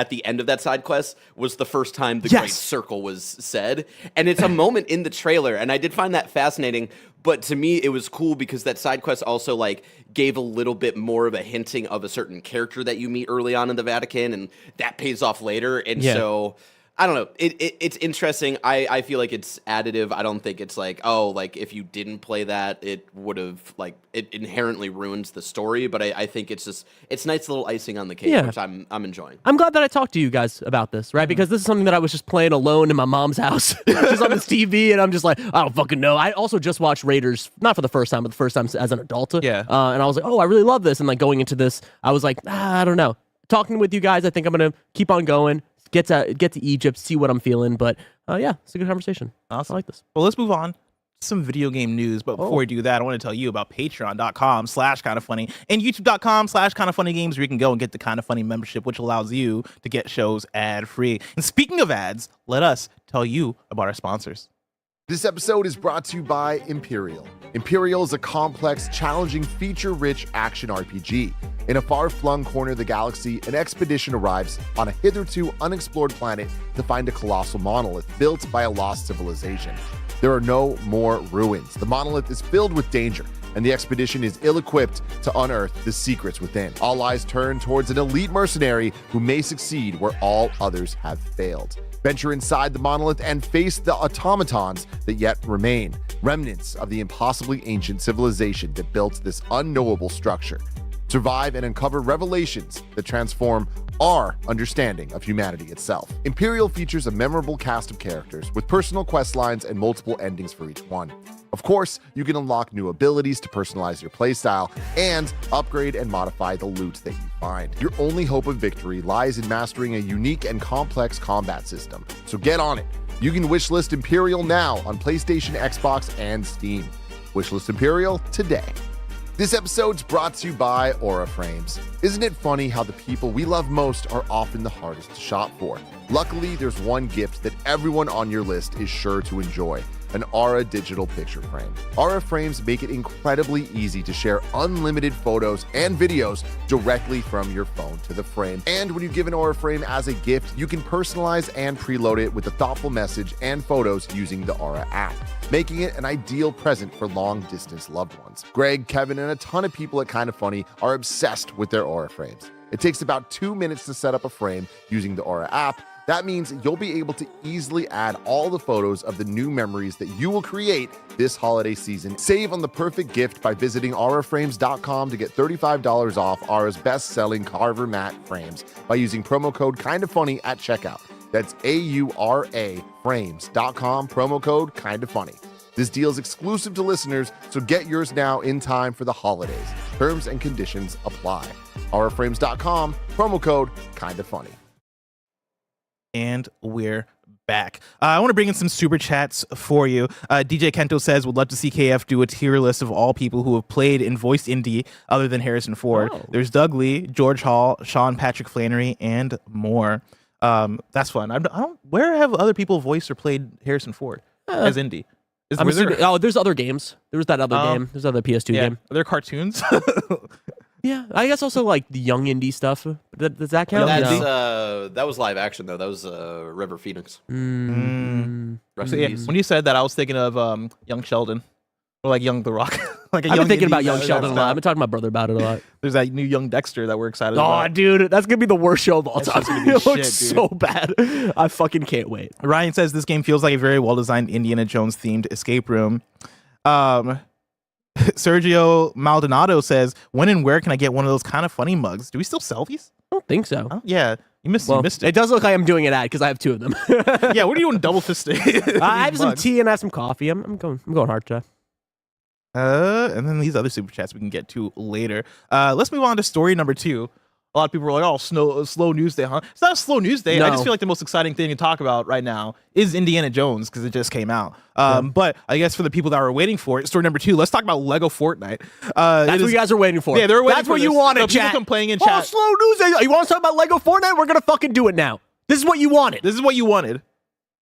the end of that side quest was the first time the Great Circle was said, and it's a moment in the trailer, and I did find that fascinating. But to me, it was cool because that side quest also like gave a little bit more of a hinting of a certain character that you meet early on in the Vatican, and that pays off later. And so I don't know. It's interesting. I feel like it's additive. I don't think it's like, oh, like if you didn't play that, it would have like it inherently ruins the story. But I think it's nice little icing on the cake, which I'm enjoying. I'm glad that I talked to you guys about this, right? Because this is something that I was just playing alone in my mom's house, just on this TV, and I'm just like, I don't fucking know. I also just watched Raiders, not for the first time, but the first time as an adult. And I was like, oh, I really love this. And like going into this, I was like, I don't know. Talking with you guys, I think I'm gonna keep on going. Get to Egypt, see what I'm feeling, but it's a good conversation. Awesome. I like this. Well, let's move on to some video game news, but before we do that, I want to tell you about patreon.com/kindafunny and youtube.com/kindafunnygames, where you can go and get the Kinda Funny membership, which allows you to get shows ad-free. And speaking of ads, let us tell you about our sponsors. This episode is brought to you by Imperial. Imperial is a complex, challenging, feature-rich action RPG. In a far-flung corner of the galaxy, an expedition arrives on a hitherto unexplored planet to find a colossal monolith built by a lost civilization. There are no more ruins. The monolith is filled with danger, and the expedition is ill-equipped to unearth the secrets within. All eyes turn towards an elite mercenary who may succeed where all others have failed. Venture inside the monolith and face the automatons that yet remain, remnants of the impossibly ancient civilization that built this unknowable structure. Survive and uncover revelations that transform our understanding of humanity itself. Imperial features a memorable cast of characters with personal quest lines and multiple endings for each one. Of course, you can unlock new abilities to personalize your playstyle and upgrade and modify the loot that you find. Your only hope of victory lies in mastering a unique and complex combat system. So get on it. You can wishlist Imperial now on PlayStation, Xbox, and Steam. Wishlist Imperial today. This episode's brought to you by Aura Frames. Isn't it funny how the people we love most are often the hardest to shop for? Luckily, there's one gift that everyone on your list is sure to enjoy, an Aura digital picture frame. Aura frames make it incredibly easy to share unlimited photos and videos directly from your phone to the frame. And when you give an Aura frame as a gift, you can personalize and preload it with a thoughtful message and photos using the Aura app, making it an ideal present for long-distance loved ones. Greg, Kevin, and a ton of people at Kinda Funny are obsessed with their Aura frames. It takes about 2 minutes to set up a frame using the Aura app. That means you'll be able to easily add all the photos of the new memories that you will create this holiday season. Save on the perfect gift by visiting auraframes.com to get $35 off Aura's best-selling Carver matte frames by using promo code KINDAFUNNY at checkout. That's AURA frames.com, promo code KINDAFUNNY. This deal is exclusive to listeners, so get yours now in time for the holidays. Terms and conditions apply. auraframes.com, promo code KINDAFUNNY. And we're back. I want to bring in some super chats for you. DJ Kento says, would love to see KF do a tier list of all people who have played and voiced indie other than Harrison Ford. Oh. There's Doug Lee, George Hall, Sean Patrick Flannery, and more. That's fun. I don't. Where have other people voiced or played Harrison Ford as indie? There's other games. There was that other game. There's other PS2 game. Are there cartoons? Yeah, I guess also like the young indie stuff. Does that count? That was live action though. That was River Phoenix. Rest in peace. When you said that, I was thinking of Young Sheldon or like Young The Rock. I've been thinking about Young Sheldon a lot. I've been talking to my brother about it a lot. There's that new Young Dexter that we're excited about. Oh, dude, that's gonna be the worst show of all time. It looks so bad. I fucking can't wait. Ryan says this game feels like a very well-designed Indiana Jones themed escape room. Sergio Maldonado says, when and where can I get one of those Kinda Funny mugs? Do we still sell these? I don't think so. Oh, yeah. You missed it. It does look like I'm doing an ad because I have 2 of them. Yeah, what are you doing double fisting? I have some tea and I have some coffee. I'm going hard today. And then these other super chats we can get to later. Let's move on to story number 2. A lot of people are like, oh, slow news day, huh? It's not a slow news day. No. I just feel like the most exciting thing to talk about right now is Indiana Jones because it just came out. But I guess for the people that were waiting for it, story number 2, let's talk about Lego Fortnite. That's what you guys are waiting for. Yeah, they're waiting That's for what this. you wanted, chat. People complaining in chat. Oh, slow news day. You want to talk about Lego Fortnite? We're going to fucking do it now. This is what you wanted. This is what you wanted.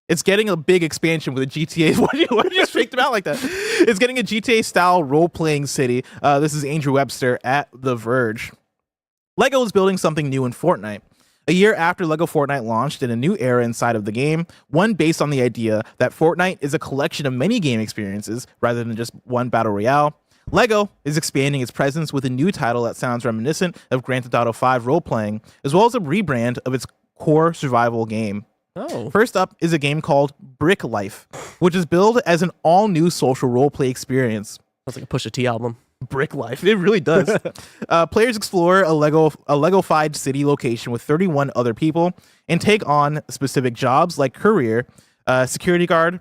It's getting a big expansion with a GTA. What did you just freaked them out like that? It's getting a GTA-style role-playing city. This is Andrew Webster at The Verge. LEGO is building something new in Fortnite. A year after LEGO Fortnite launched in a new era inside of the game, one based on the idea that Fortnite is a collection of many game experiences rather than just one battle royale, LEGO is expanding its presence with a new title that sounds reminiscent of Grand Theft Auto 5 role-playing, as well as a rebrand of its core survival game. Oh. First up is a game called Brick Life, which is billed as an all-new social role-play experience. Sounds like a Pusha T album. Brick Life. It really does. Players explore a Lego-fied city location with 31 other people and take on specific jobs like courier, security guard,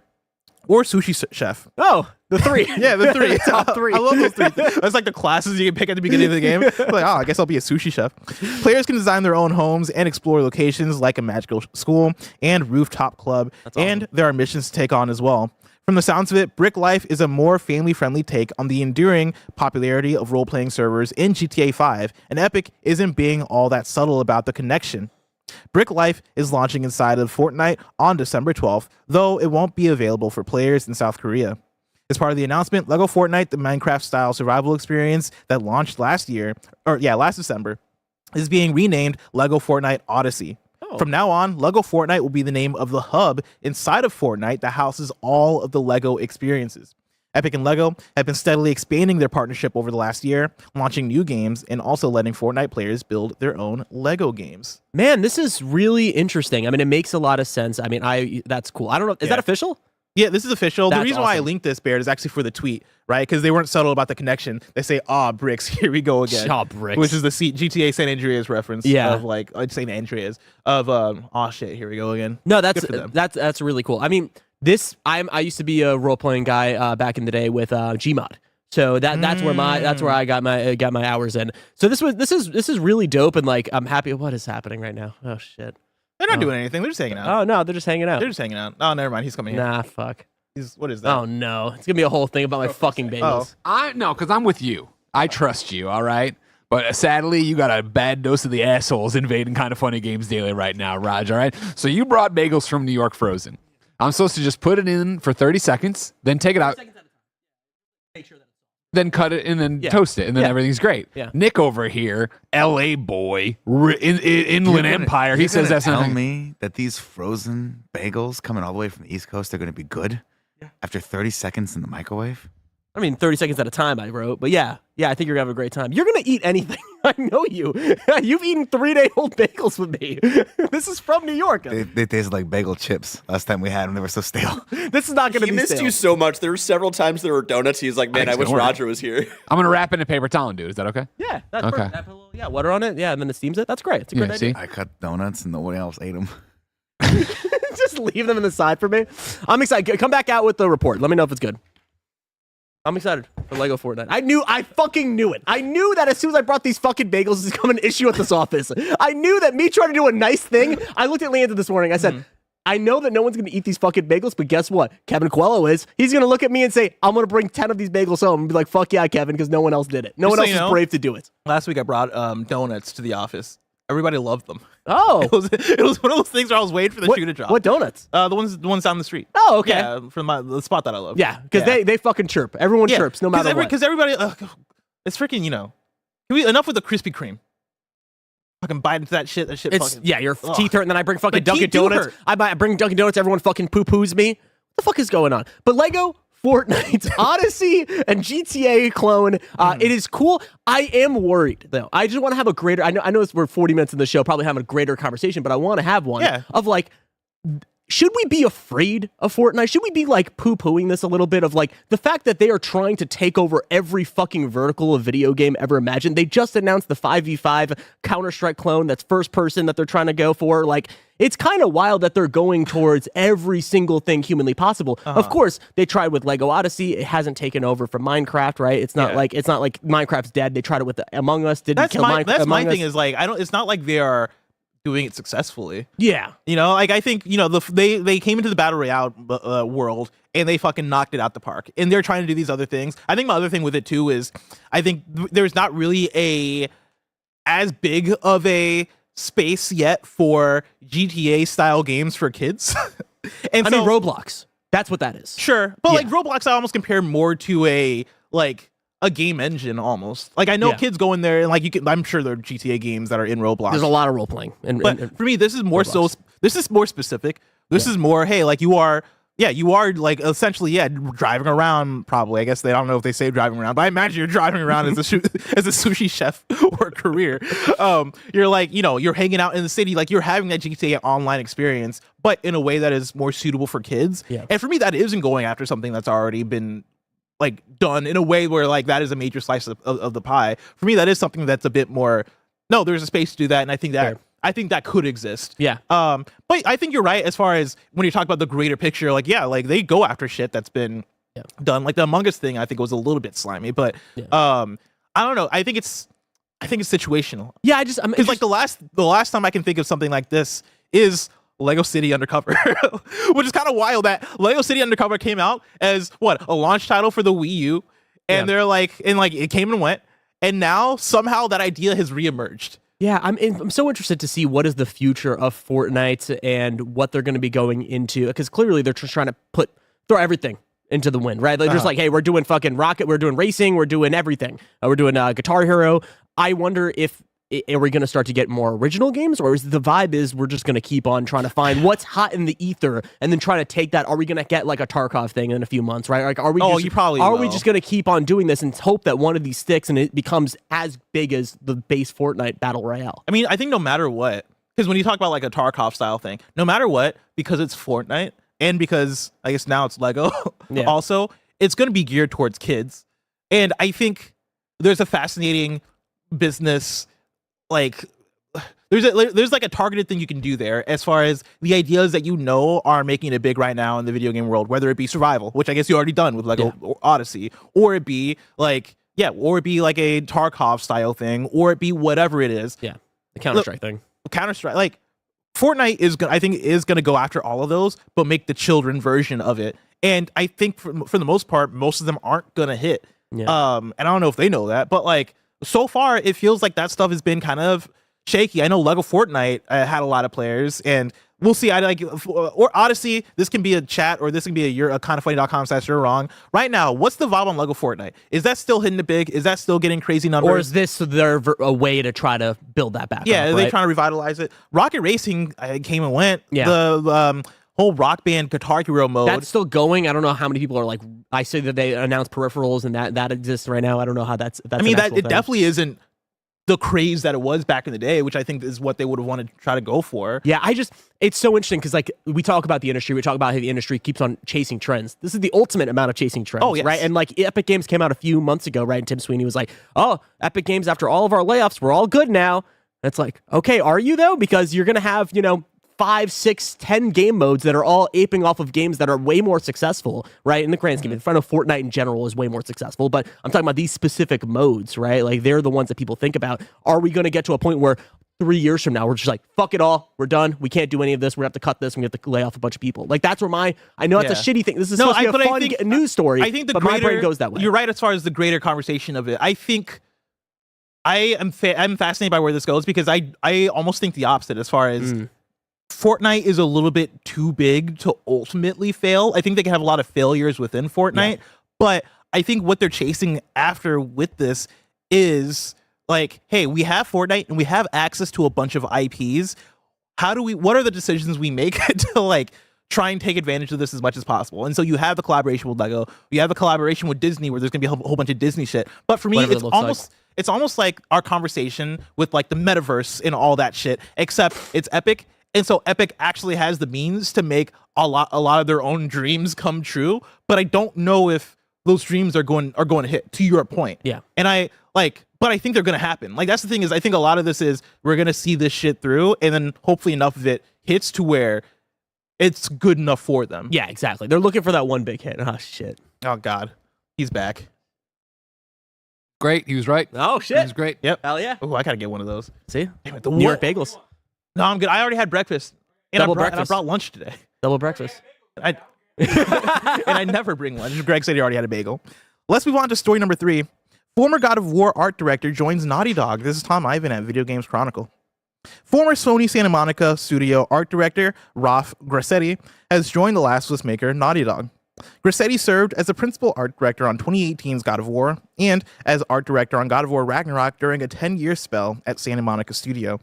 or sushi chef. Oh, the 3. Yeah, the 3. Top 3. I love those 3. That's like the classes you can pick at the beginning of the game. Like, oh, I guess I'll be a sushi chef. Players can design their own homes and explore locations like a magical school and rooftop club. That's awesome. And there are missions to take on as well. From the sounds of it, Brick Life is a more family-friendly take on the enduring popularity of role-playing servers in GTA 5, and Epic isn't being all that subtle about the connection. Brick Life is launching inside of Fortnite on December 12th, though it won't be available for players in South Korea. As part of the announcement, LEGO Fortnite, the Minecraft-style survival experience that launched last December, is being renamed LEGO Fortnite Odyssey. From now on, LEGO Fortnite will be the name of the hub inside of Fortnite that houses all of the LEGO experiences. Epic and LEGO have been steadily expanding their partnership over the last year, launching new games and also letting Fortnite players build their own LEGO games. Man, this is really interesting. I mean, it makes a lot of sense. I mean, that's cool. I don't know. Is that official? Yeah, this is official. That's the reason why I linked this, Baird, is actually for the tweet, right? Because they weren't subtle about the connection. They say, bricks, here we go again. Bricks. Which is the GTA San Andreas reference. Yeah. Of like, San Andreas. Of, shit, here we go again. No, that's really cool. I mean, I used to be a role-playing guy back in the day with Gmod. So that's where I got my hours in. So this is really dope, and like I'm happy. What is happening right now? Oh shit. They're not doing anything. They're just hanging out. Oh, no, they're just hanging out. They're just hanging out. Oh, never mind. He's coming here. Nah, fuck. What is that? Oh, no. It's going to be a whole thing about my fucking Bengals. No, because I'm with you. I trust you, all right? But sadly, you got a bad dose of the assholes invading Kinda Funny Games Daily right now, Raj, all right? So you brought bagels from New York frozen. I'm supposed to just put it in for 30 seconds, then take it out, Make sure that then cut it, and then toast it, and then everything's great. Yeah. Nick over here, LA boy, Inland Empire, he says that's tell nothing. me that these frozen bagels coming all the way from the East Coast are going to be good after 30 seconds in the microwave? I mean, 30 seconds at a time, I wrote. But yeah, I think you're going to have a great time. You're going to eat anything. I know you. You've eaten 3-day-old bagels with me. This is from New York. They tasted like bagel chips last time we had them. They were so stale. This is not going to be He missed stale. you so much. There were several times there were donuts. He's like, man, I wish Roger was here. I'm going to wrap it in a paper towel and do it. Is that okay? Yeah, that's Okay. perfect. Put a little, water on it. Yeah, and then it steams it. That's great. It's a great idea. See? I cut donuts and nobody else ate them. Just leave them in the side for me. I'm excited. Come back out with the report. Let me know if it's good. I'm excited for Lego Fortnite. I fucking knew it. I knew that as soon as I brought these fucking bagels, this is becoming an issue at this office. I knew that me trying to do a nice thing. I looked at Leandra this morning. I said, I know that no one's going to eat these fucking bagels, but guess what? Kevin Coelho is. He's going to look at me and say, I'm going to bring 10 of these bagels home and be like, fuck yeah, Kevin, because no one else did it. No Just one so else you was know, brave to do it. Last week I brought donuts to the office. Everybody loved them. Oh. It was one of those things where I was waiting for the shoe to drop. What donuts? The ones down the street. Oh, okay. Yeah, from the spot that I love. Yeah, because they fucking chirp. Everyone chirps no matter what. Because everybody, it's freaking, enough with the Krispy Kreme. Fucking bite into that shit. That shit. It's fucking, your teeth hurt, and then I bring fucking My Dunkin' teeth do Donuts. hurt. I bring Dunkin' Donuts. Everyone fucking poo-poos me. What the fuck is going on? But Lego, Fortnite, Odyssey, and GTA clone. It is cool. I am worried though. I just want to have a greater. I know we're 40 minutes in the show, probably having a greater conversation, but I want to have one of like. Should we be afraid of Fortnite? Should we be like poo-pooing this a little bit of like the fact that they are trying to take over every fucking vertical of video game ever imagined? They just announced the 5v5 Counter-Strike clone that's first person that they're trying to go for. Like, it's kind of wild that they're going towards every single thing humanly possible. Of course, they tried with Lego Odyssey. It hasn't taken over from Minecraft, right? It's not like Minecraft's dead. They tried it with Among Us. Didn't kill Minecraft. That's my thing is like it's not like they are doing it successfully. Yeah. Like I think, they came into the battle royale world and they fucking knocked it out the park. And they're trying to do these other things. I think my other thing with it too is I think there's not really as big of a space yet for GTA style games for kids. And I mean Roblox. That's what that is. Sure. But like Roblox I almost compare more to a game engine almost. Like I know kids go in there and like I'm sure there are GTA games that are in Roblox. There's a lot of role playing. But for me, this is more this is more specific. This is more, hey, like you are like essentially, driving around probably. I guess they don't know if they say driving around, but I imagine you're driving around as a sushi chef or a career. You're like, you're hanging out in the city, like you're having that GTA online experience, but in a way that is more suitable for kids. Yeah. And for me, that isn't going after something that's already been like done in a way where like that is a major slice of the pie. For me, that is something that's a bit more, no, there's a space to do that. And I think that could exist. Yeah. But I think you're right as far as when you talk about the greater picture, like, like they go after shit that's been done. Like the Among Us thing, I think was a little bit slimy, but I don't know. I think it's situational. Yeah. Because like the last time I can think of something like this is Lego City Undercover, which is kind of wild that Lego City Undercover came out as a launch title for the Wii U, and they're like, it came and went, and now somehow that idea has reemerged. Yeah, I'm so interested to see what is the future of Fortnite and what they're going to be going into, because clearly they're just trying to throw everything into the wind, right? They're just like, hey, we're doing fucking Rocket, we're doing racing, we're doing everything, we're doing Guitar Hero. I wonder if are we going to start to get more original games, or is the vibe is we're just going to keep on trying to find what's hot in the ether and then try to take that? Are we going to get like a Tarkov thing in a few months, right? Like, are we? We just going to keep on doing this and hope that one of these sticks and it becomes as big as the base Fortnite battle royale? I mean, I think no matter what, because when you talk about like a Tarkov style thing, no matter what, because it's Fortnite and because I guess now it's Lego, also it's going to be geared towards kids, and I think there's a fascinating business. Like there's like a targeted thing you can do there as far as the ideas that are making it big right now in the video game world, whether it be survival, which I guess you already done with Lego Odyssey, or it be like a Tarkov style thing, or it be whatever it is. Yeah, the Counter-Strike thing. Counter-Strike, like Fortnite is going to go after all of those, but make the children version of it. And I think for the most part, most of them aren't going to hit. Yeah. And I don't know if they know that, but like so far it feels like that stuff has been kind of shaky. I know Lego Fortnite had a lot of players, and we'll see. I like or Odyssey. This can be a chat, or this can be a kindoffunny.com/you're wrong. Right now, what's the vibe on Lego Fortnite? Is that still hitting it big? Is that still getting crazy numbers? Or is this a way to try to build that back? Yeah, up, are they right? trying to revitalize it? Rocket Racing came and went. Yeah. The whole Rock Band Guitar Hero mode. That's still going. I don't know how many people are like. I say that they announced peripherals and that exists right now. I don't know how that's. I mean, that it definitely isn't the craze that it was back in the day, which I think is what they would have wanted to try to go for. Yeah, it's so interesting because like we talk about the industry, we talk about how the industry keeps on chasing trends. This is the ultimate amount of chasing trends, oh, yes. right? And like Epic Games came out a few months ago, right? And Tim Sweeney was like, "Oh, Epic Games, after all of our layoffs, we're all good now." And it's like, okay, are you though? Because you're gonna have 5, 6, 10 game modes that are all aping off of games that are way more successful, right? In the grand scheme, in front of Fortnite in general is way more successful, but I'm talking about these specific modes, right? Like they're the ones that people think about. Are we going to get to a point where 3 years from now we're just like, fuck it all, we're done, we can't do any of this, we have to cut this, we have to lay off a bunch of people? Like that's where I know it's a shitty thing. This is supposed to be a fun news story. I think but my brain goes that way. You're right as far as the greater conversation of it. I think I'm fascinated by where this goes because I almost think the opposite as far as Fortnite is a little bit too big to ultimately fail. I think they can have a lot of failures within Fortnite, but I think what they're chasing after with this is like, hey, we have Fortnite and we have access to a bunch of IPs. What are the decisions we make to like try and take advantage of this as much as possible? And so you have the collaboration with Lego, you have the collaboration with Disney where there's gonna be a whole bunch of Disney shit. But for me, it's almost like our conversation with like the metaverse and all that shit, except it's Epic. And so Epic actually has the means to make a lot of their own dreams come true, but I don't know if those dreams are going to hit, to your point. Yeah. And but I think they're going to happen. Like that's the thing is I think a lot of this is we're going to see this shit through and then hopefully enough of it hits to where it's good enough for them. Yeah, exactly. They're looking for that one big hit. Oh shit. Oh God. He's back. Great. He was right. Oh shit. He was great. Yep. Hell yeah. Oh, I got to get one of those. See? Damn it, New York bagels. No, I'm good. I already had breakfast. And breakfast. I brought lunch today. Double breakfast. And I never bring lunch. Greg said he already had a bagel. Let's move on to story number 3. Former God of War art director joins Naughty Dog. This is Tom Ivan at Video Games Chronicle. Former Sony Santa Monica studio art director Ralph Grassetti has joined the Last of Us maker Naughty Dog. Grassetti served as the principal art director on 2018's God of War and as art director on God of War Ragnarok during a 10-year spell at Santa Monica studio.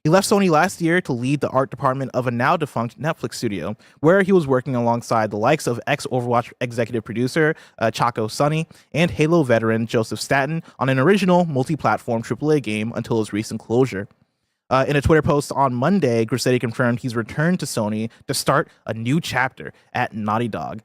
He left Sony last year to lead the art department of a now-defunct Netflix studio, where he was working alongside the likes of ex-Overwatch executive producer Chaco Sonny and Halo veteran Joseph Staten on an original multi-platform AAA game until his recent closure. In a Twitter post on Monday, Grassetti confirmed he's returned to Sony to start a new chapter at Naughty Dog.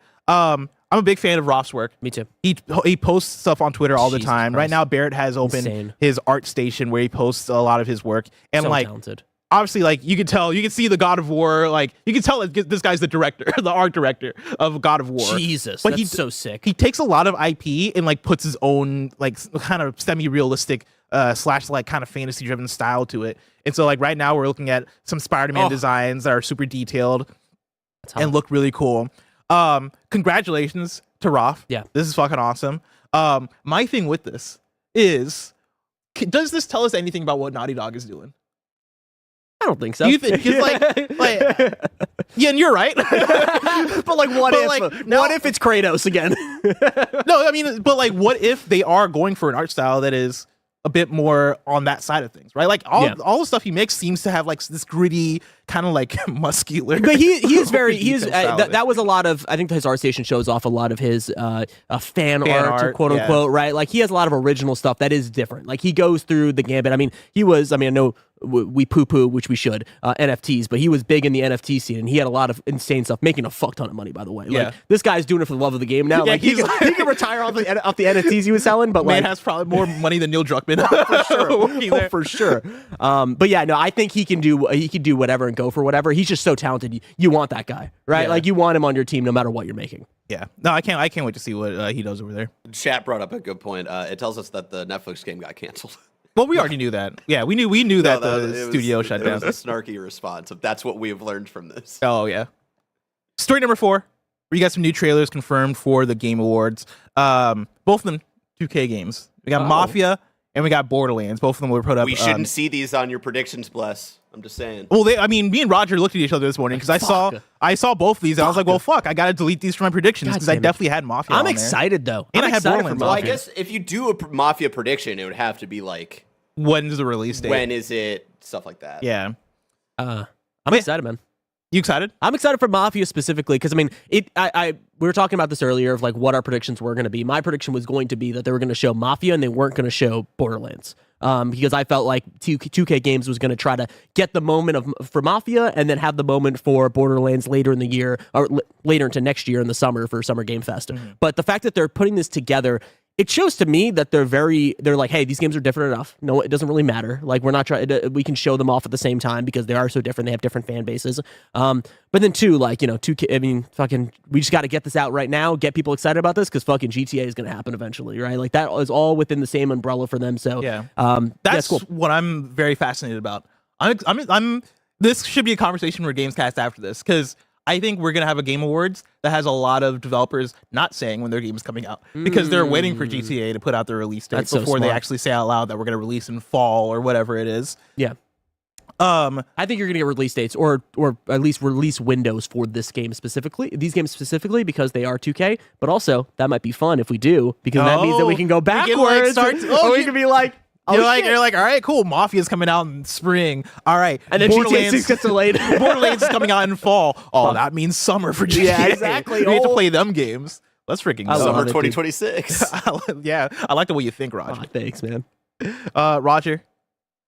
I'm a big fan of Roth's work. Me too. He posts stuff on Twitter all the Jesus time. Christ. Right now, Barrett has opened his art station where he posts a lot of his work. And so like, talented. Obviously, like you can see the God of War. Like you can tell that this guy's the director, the art director of God of War. Jesus, but that's he's so sick. He takes a lot of IP and like puts his own like kind of semi-realistic slash like kind of fantasy-driven style to it. And so like right now we're looking at some Spider-Man designs that are super detailed and look really cool. Congratulations to Roth. Yeah, this is fucking awesome. My thing with this is, does this tell us anything about what Naughty Dog is doing? I don't think so. Do you think like yeah, and you're right. but like, what if it's Kratos again? No, I mean, but like, what if they are going for an art style that is a bit more on that side of things, right? Like all the stuff he makes seems to have like this gritty kind of like muscular. But he is that was a lot of, I think his art station shows off a lot of his fan art, quote unquote, right? Like he has a lot of original stuff that is different. Like he goes through the gambit. I mean, I know we poo-poo, which we should, NFTs, but he was big in the NFT scene and he had a lot of insane stuff, making a fuck ton of money, by the way. Like this guy's doing it for the love of the game now. Like he can retire off the NFTs he was selling, but man like has probably more money than Neil Druckmann. for sure. But yeah, no, I think he can do whatever and go for whatever. He's just so talented. You want that guy, right? Yeah. Like you want him on your team no matter what you're making. Yeah. No, I can't wait to see what he does over there. Chat brought up a good point. It tells us that the Netflix game got canceled. Well, we already knew that. Yeah, we knew that the studio shut down. It was a snarky response. That's what we have learned from this. Oh, yeah. Story number 4. We got some new trailers confirmed for the Game Awards. Both of them 2K games. We got Mafia and we got Borderlands. Both of them were put up. We shouldn't see these on your predictions, Bless. I'm just saying. Well, me and Roger looked at each other this morning because I saw both of these. And I was like, well, fuck, I got to delete these from my predictions because I definitely had Mafia. I'm excited though. And I had Borderlands. Well, I guess if you do a Mafia prediction, it would have to be like, when's the release date? When is it? Stuff like that. Yeah. I'm excited, man. You excited? I'm excited for Mafia specifically because we were talking about this earlier of like what our predictions were going to be. My prediction was going to be that they were going to show Mafia and they weren't going to show Borderlands. Because I felt like 2K Games was going to try to get the moment for Mafia and then have the moment for Borderlands later in the year or later into next year in the summer for Summer Game Fest. But the fact that they're putting this together, it shows to me that they're like, hey, these games are different enough. No, it doesn't really matter. Like we're not trying. We can show them off at the same time because they are so different. They have different fan bases. But then too, like 2K. I mean, fucking, we just got to get this out right now. Get people excited about this because fucking GTA is going to happen eventually, right? Like that is all within the same umbrella for them. So yeah, that's cool. What I'm very fascinated about. This should be a conversation for GamesCast after this because I think we're going to have a Game Awards that has a lot of developers not saying when their game is coming out because they're waiting for GTA to put out their release date before they actually say out loud that we're going to release in fall or whatever it is. Yeah. I think you're going to get release dates or at least release windows for these games specifically, because they are 2K, but also that might be fun if we do because that means that we can go backwards we can be like, you're like, all right, cool. Mafia's coming out in spring. All right, and then GTA 6 gets delayed. Borderlands is coming out in fall. Oh, that means summer for GTA. Yeah, exactly. We have to play them games. Let's freaking go. Summer 2026. Yeah, I like the way you think, Roger. Thanks, man. Roger,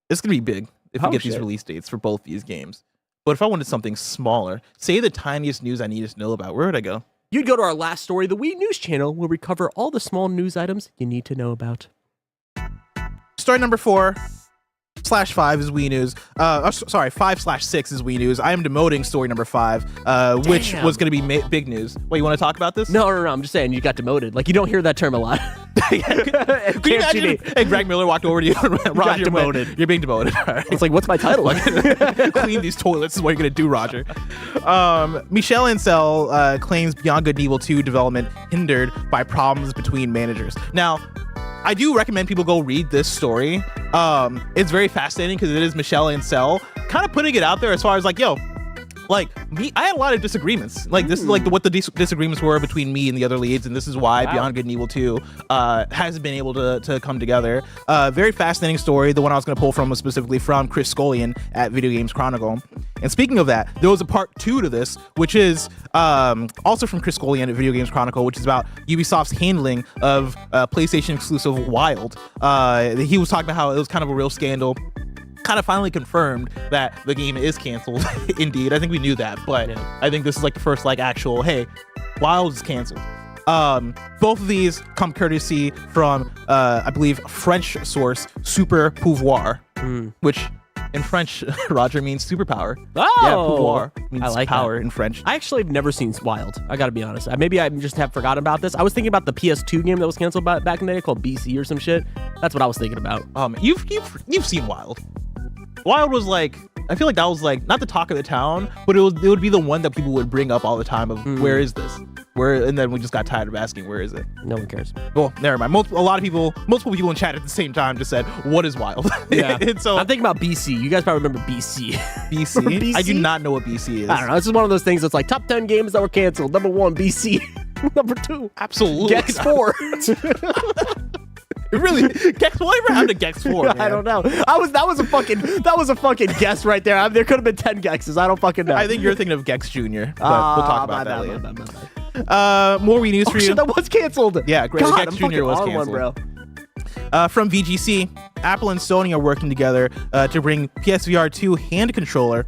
it's gonna be big if we get these release dates for both these games. But if I wanted something smaller, say the tiniest news I need to know about, where would I go? You'd go to our last story, the Wii News channel, where we cover all the small news items you need to know about. Story number 4/5 is Wii News. 5/6 is Wii News. I am demoting story number 5, which was going to be big news. Wait, you want to talk about this? No. I'm just saying you got demoted. Like you don't hear that term a lot. Could you imagine? Hey, Greg Miller walked over to you. Roger, demoted. You're being demoted. Right. It's like, what's my title? Clean these toilets is what you're going to do, Roger. Michelle Ancel claims Beyond Good and Evil 2 development hindered by problems between managers. Now, I do recommend people go read this story. It's very fascinating because it is Michelle Ancel kind of putting it out there as far as like, yo, like me, I had a lot of disagreements. Like this is like what the disagreements were between me and the other leads, and this is why Beyond Good and Evil 2 hasn't been able to come together. Very fascinating story. The one I was going to pull from was specifically from Chris Scullion at Video Games Chronicle. And speaking of that, there was a part 2 to this, which is also from Chris Scullion at Video Games Chronicle, which is about Ubisoft's handling of PlayStation exclusive Wild. He was talking about how it was kind of a real scandal. Kind of finally confirmed that the game is canceled. Indeed, I think we knew that, but I think this is like the first like actual, hey, Wild is canceled. Both of these come courtesy from I believe French source Super Pouvoir, which in French, Roger, means superpower. Oh, yeah, pouvoir means I like power that. in French. I actually have never seen Wild. I gotta be honest. Maybe I just have forgotten about this. I was thinking about the PS2 game that was canceled back in the day called BC or some shit. That's what I was thinking about. You've seen Wild. Wild was like, I feel like that was like not the talk of the town, but it would be the one that people would bring up all the time of where is this? And then we just got tired of asking where is it? No one cares. Well, never mind. Multiple people in chat at the same time just said, what is Wild? Yeah. And so I'm thinking about BC. You guys probably remember BC. BC? BC? I do not know what BC is. I don't know. It's just one of those things that's like top 10 games that were canceled. Number 1, BC. Number 2, absolutely. Gex 4. Really? Whatever happened to Gex 4? Man? I don't know. That was a fucking guess right there. There could have been 10 Gexes. I don't fucking know. I think you're thinking of Gex Jr. But we'll talk about that later. More Wii news for you. Shit, that was canceled. Yeah, great. Gex Jr. was canceled. Bro. From VGC, Apple and Sony are working together to bring PSVR 2 handheld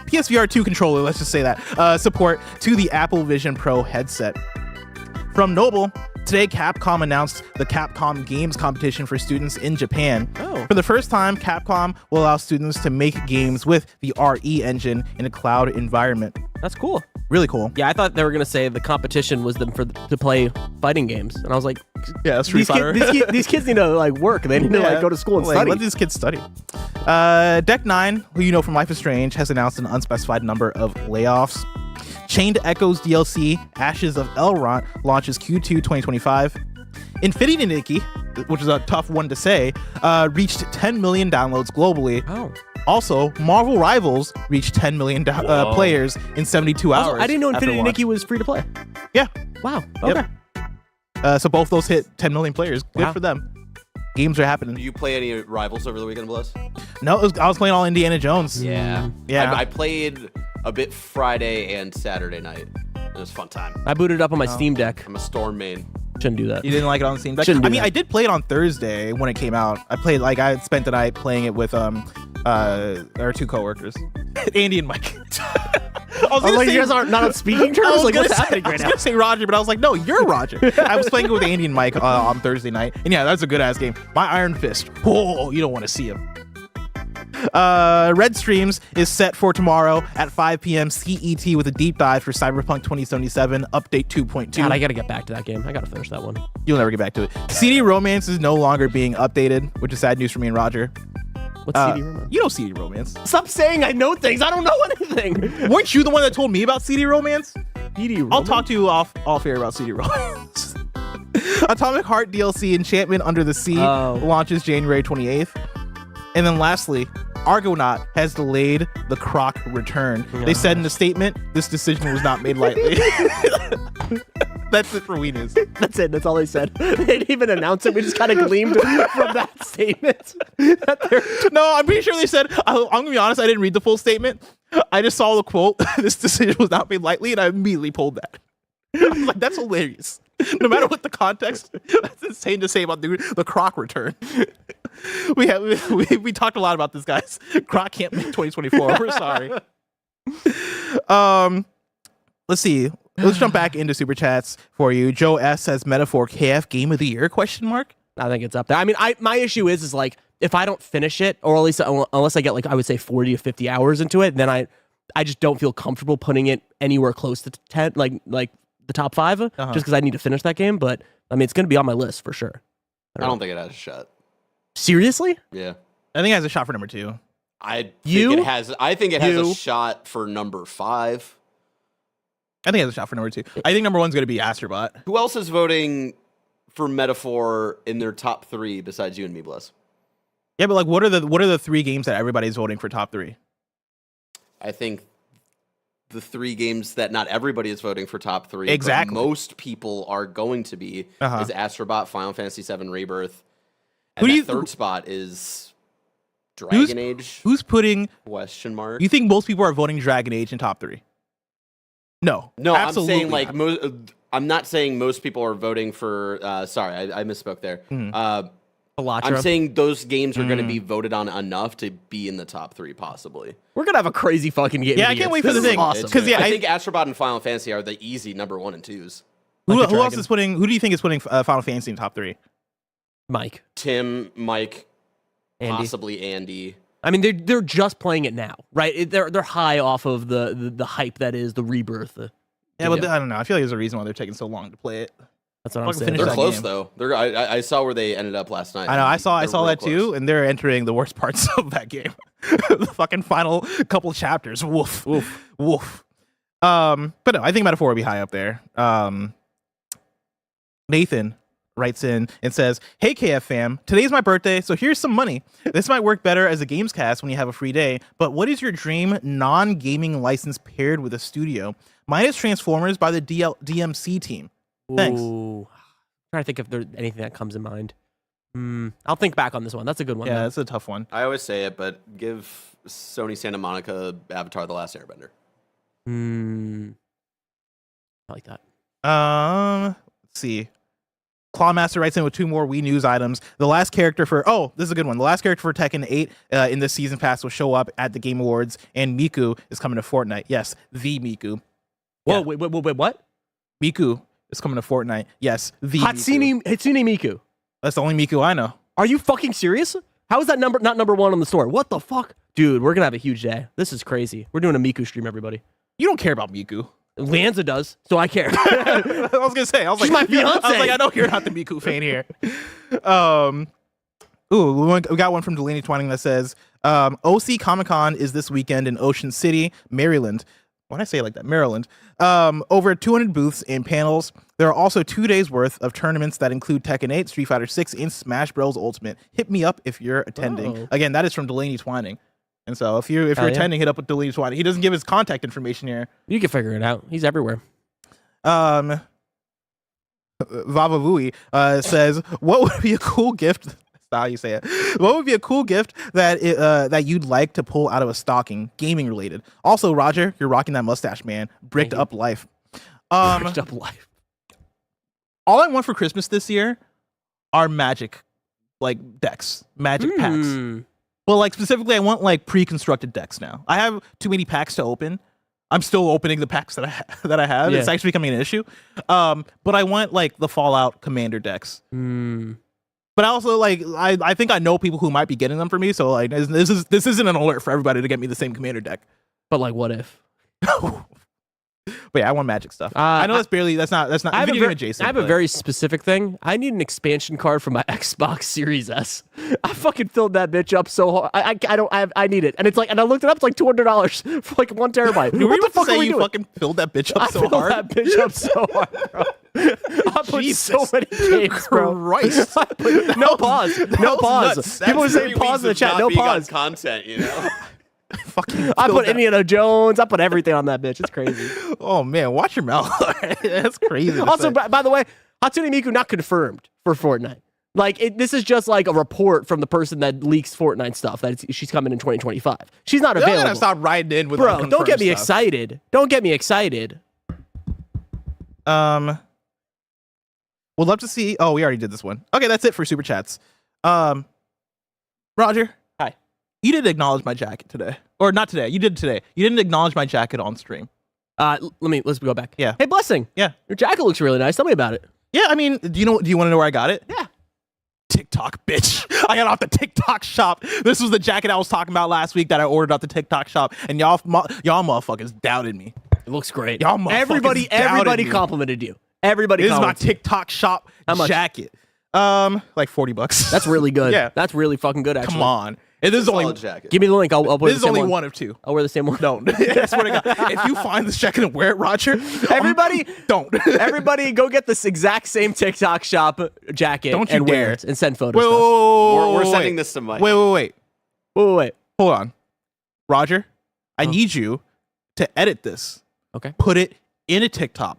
PSVR 2 controller, let's just say that, support to the Apple Vision Pro headset. From Noble, today Capcom announced the Capcom Games competition for students in Japan. Oh. For the first time, Capcom will allow students to make games with the RE engine in a cloud environment. That's cool. Really cool. Yeah, I thought they were going to say the competition was them to play fighting games. And I was like, yeah, Street Fighter. These kids need to like work. They need to like go to school and study. Let these kids study. Deck 9, who you know from Life is Strange, has announced an unspecified number of layoffs. Chained Echoes DLC, Ashes of Elrond, launches Q2 2025. Infinity Nikki, which is a tough one to say, reached 10 million downloads globally. Oh. Also, Marvel Rivals reached 10 million players in 72 hours. Also, I didn't know Infinity Nikki was free to play. Yeah. Wow. Okay. Yep. So both those hit 10 million players. Good for them. Games are happening. Do you play any Rivals over the weekend, Bless? No, I was playing all Indiana Jones. Yeah. Yeah. I played a bit Friday and Saturday night. It was a fun time. I booted up on my Steam Deck. I'm a Storm main. Shouldn't do that. You didn't like it on Steam Deck? Shouldn't do that. I did play it on Thursday when it came out. I spent the night playing it with our two coworkers, Andy and Mike. I was like, you guys are not on speaking terms? Like, what's happening right now? I was going to say Roger, but I was like, no, you're Roger. I was playing it with Andy and Mike on Thursday night. And yeah, that's a good-ass game. My Iron Fist. Oh, you don't want to see him. Red Streams is set for tomorrow at 5 p.m. CET with a deep dive for Cyberpunk 2077 Update 2.2. God, I got to get back to that game. I got to finish that one. You'll never get back to it. CD Romance is no longer being updated, which is sad news for me and Roger. What's CD Romance? You know CD Romance. Stop saying I know things. I don't know anything. Weren't you the one that told me about CD Romance? CD Romance? I'll talk to you off air about CD Romance. Atomic Heart DLC Enchantment Under the Sea launches January 28th. And then lastly, Argonaut has delayed the Croc return. They said in a statement, this decision was not made lightly. That's it for Wii News. That's it. That's all they said. They didn't even announce it. We just kind of gleamed from that statement. No, I'm pretty sure they said, I'm going to be honest, I didn't read the full statement. I just saw the quote, this decision was not made lightly, and I immediately pulled that. I was like, that's hilarious. No matter what the context, that's insane to say about the Croc return. We talked a lot about this, guys. Croc can't make 2024. We're sorry. Let's see. Let's jump back into Super Chats for you. Joe S says Metaphor KF Game of the Year? ? I think it's up there. I mean, my issue is like if I don't finish it, or at least unless I get like I would say 40 to 50 hours into it, then I just don't feel comfortable putting it anywhere close to 10, like the top 5, just because I need to finish that game. But I mean, it's going to be on my list for sure. I don't think it has a shot. Seriously? Yeah. I think it has a shot for number 2. I think it has a shot for number 5. I think it has a shot for number 2. I think number 1's going to be Astrobot. Who else is voting for Metaphor in their top 3 besides you and me, Bless? Yeah, but like, what are the 3 games that everybody's voting for top 3? I think the 3 games that not everybody is voting for top 3, exactly, but most people are going to be is Astrobot, Final Fantasy VII Rebirth, and the third spot is Dragon Age. Who's putting ? You think most people are voting Dragon Age in top 3? No, absolutely I'm saying like I'm not saying most people are voting for. Sorry, I misspoke there. I'm saying those games are going to be voted on enough to be in the top 3, possibly. We're gonna have a crazy fucking game. Yeah, I can't wait for the thing. Awesome. Because I think Astrobot and Final Fantasy are the easy number 1 and 2s. Who else is putting? Who do you think is putting Final Fantasy in top 3? Mike, Tim, Mike, Andy. Possibly Andy. I mean, they're just playing it now, right? They're high off of the hype that is the Rebirth. Yeah, but I don't know. I feel like there's a reason why they're taking so long to play it. That's what I'm saying. They're close though. I saw where they ended up last night. I know. I saw that too, and they're entering the worst parts of that game. The fucking final couple chapters. Woof, woof, woof. But no, I think Metaphor will be high up there. Nathan writes in and says, "Hey KF fam, today's my birthday, so here's some money. This might work better as a GAMESCAST when you have a free day, but what is your dream non-gaming license paired with a studio? Mine is Transformers by the DMC team. Thanks." Ooh. I'm trying to think if there's anything that comes in mind. I'll think back on this one. That's a good one. Yeah, that's a tough one. I always say it, but give Sony Santa Monica Avatar: The Last Airbender. I like that. Let's see. Clawmaster writes in with 2 more Wii News items. The last character for this is a good one. The last character for Tekken 8 in this season pass will show up at the Game Awards, and Miku is coming to Fortnite. Yes, the Miku. Whoa, wait, what? Miku is coming to Fortnite. Yes, the Hatsune Miku. That's the only Miku I know. Are you fucking serious? How is that not number 1 on the store? What the fuck? Dude, we're gonna have a huge day. This is crazy. We're doing a Miku stream, everybody. You don't care about Miku. Lanza does, so I care. I was gonna say, She's my fiance. I was like, I know you're not the Miku fan here. We got one from Delaney Twining that says, OC Comic Con is this weekend in Ocean City, Maryland. When I say it like that, Maryland. Over 200 booths and panels. There are also 2 days worth of tournaments that include Tekken 8, Street Fighter 6, and Smash Bros. Ultimate. Hit me up if you're attending. Oh. Again, that is from Delaney Twining. And so if you're attending, hit up with Delaney Twining. He doesn't give his contact information here. You can figure it out. He's everywhere. Vava Vui says, what would be a cool gift? That's how you say it. What would be a cool gift that you'd like to pull out of a stocking, gaming related? Also, Roger, you're rocking that mustache, man. Bricked up life. Bricked up life. All I want for Christmas this year are magic, decks, magic packs. Well, specifically, I want pre-constructed decks now. I have too many packs to open. I'm still opening the packs that I have. Yeah. It's actually becoming an issue. But I want the Fallout Commander decks. But also I think I know people who might be getting them for me. So this isn't an alert for everybody to get me the same Commander deck. But what if? But yeah, I want magic stuff. I know that's not I have adjacent. I have a very specific thing. I need an expansion card for my Xbox Series S. I fucking filled that bitch up so hard. I need it, and and I looked it up. It's $200 for 1 terabyte. What the fuck are you doing? Fucking filled that bitch up so hard. I filled that bitch up so hard, bro. I put so many games, bro. Christ. No pause. No pause. Nuts. People are saying pause in the chat. No pause. Content, I put Indiana Jones. I put everything on that bitch. It's crazy. Oh man, watch your mouth. That's crazy. Also, by the way, Hatsune Miku not confirmed for Fortnite. This is just a report from the person that leaks Fortnite stuff that she's coming in 2025. She's not available. Gotta stop riding in with bro. Don't get me excited. Don't get me excited. We'd love to see. Oh, we already did this one. Okay, that's it for super chats. Roger. Hi. You didn't acknowledge my jacket today, or not today. You did today. You didn't acknowledge my jacket on stream. Let's go back. Yeah. Hey, Blessing. Yeah. Your jacket looks really nice. Tell me about it. Yeah. I mean, do you want to know where I got it? Yeah. TikTok, bitch. I got off the TikTok shop. This was the jacket I was talking about last week that I ordered off the TikTok shop, and y'all motherfuckers doubted me. It looks great. Y'all motherfuckers everybody me. complimented you. Everybody. This is my TikTok shop jacket. $40. That's really good. Yeah. That's really fucking good. Actually. Come on. And this is only jacket. Give me the link. I'll wear this the is only same one of two. I'll wear the same one. No, I swear to God, if you find this jacket and wear it, Roger, everybody don't. Everybody, go get this exact same TikTok shop jacket. Don't you and dare. wear it and send photos. We're sending this to Mike. Wait. Wait. Hold on, Roger. I need you to edit this. Okay. Put it in a TikTok.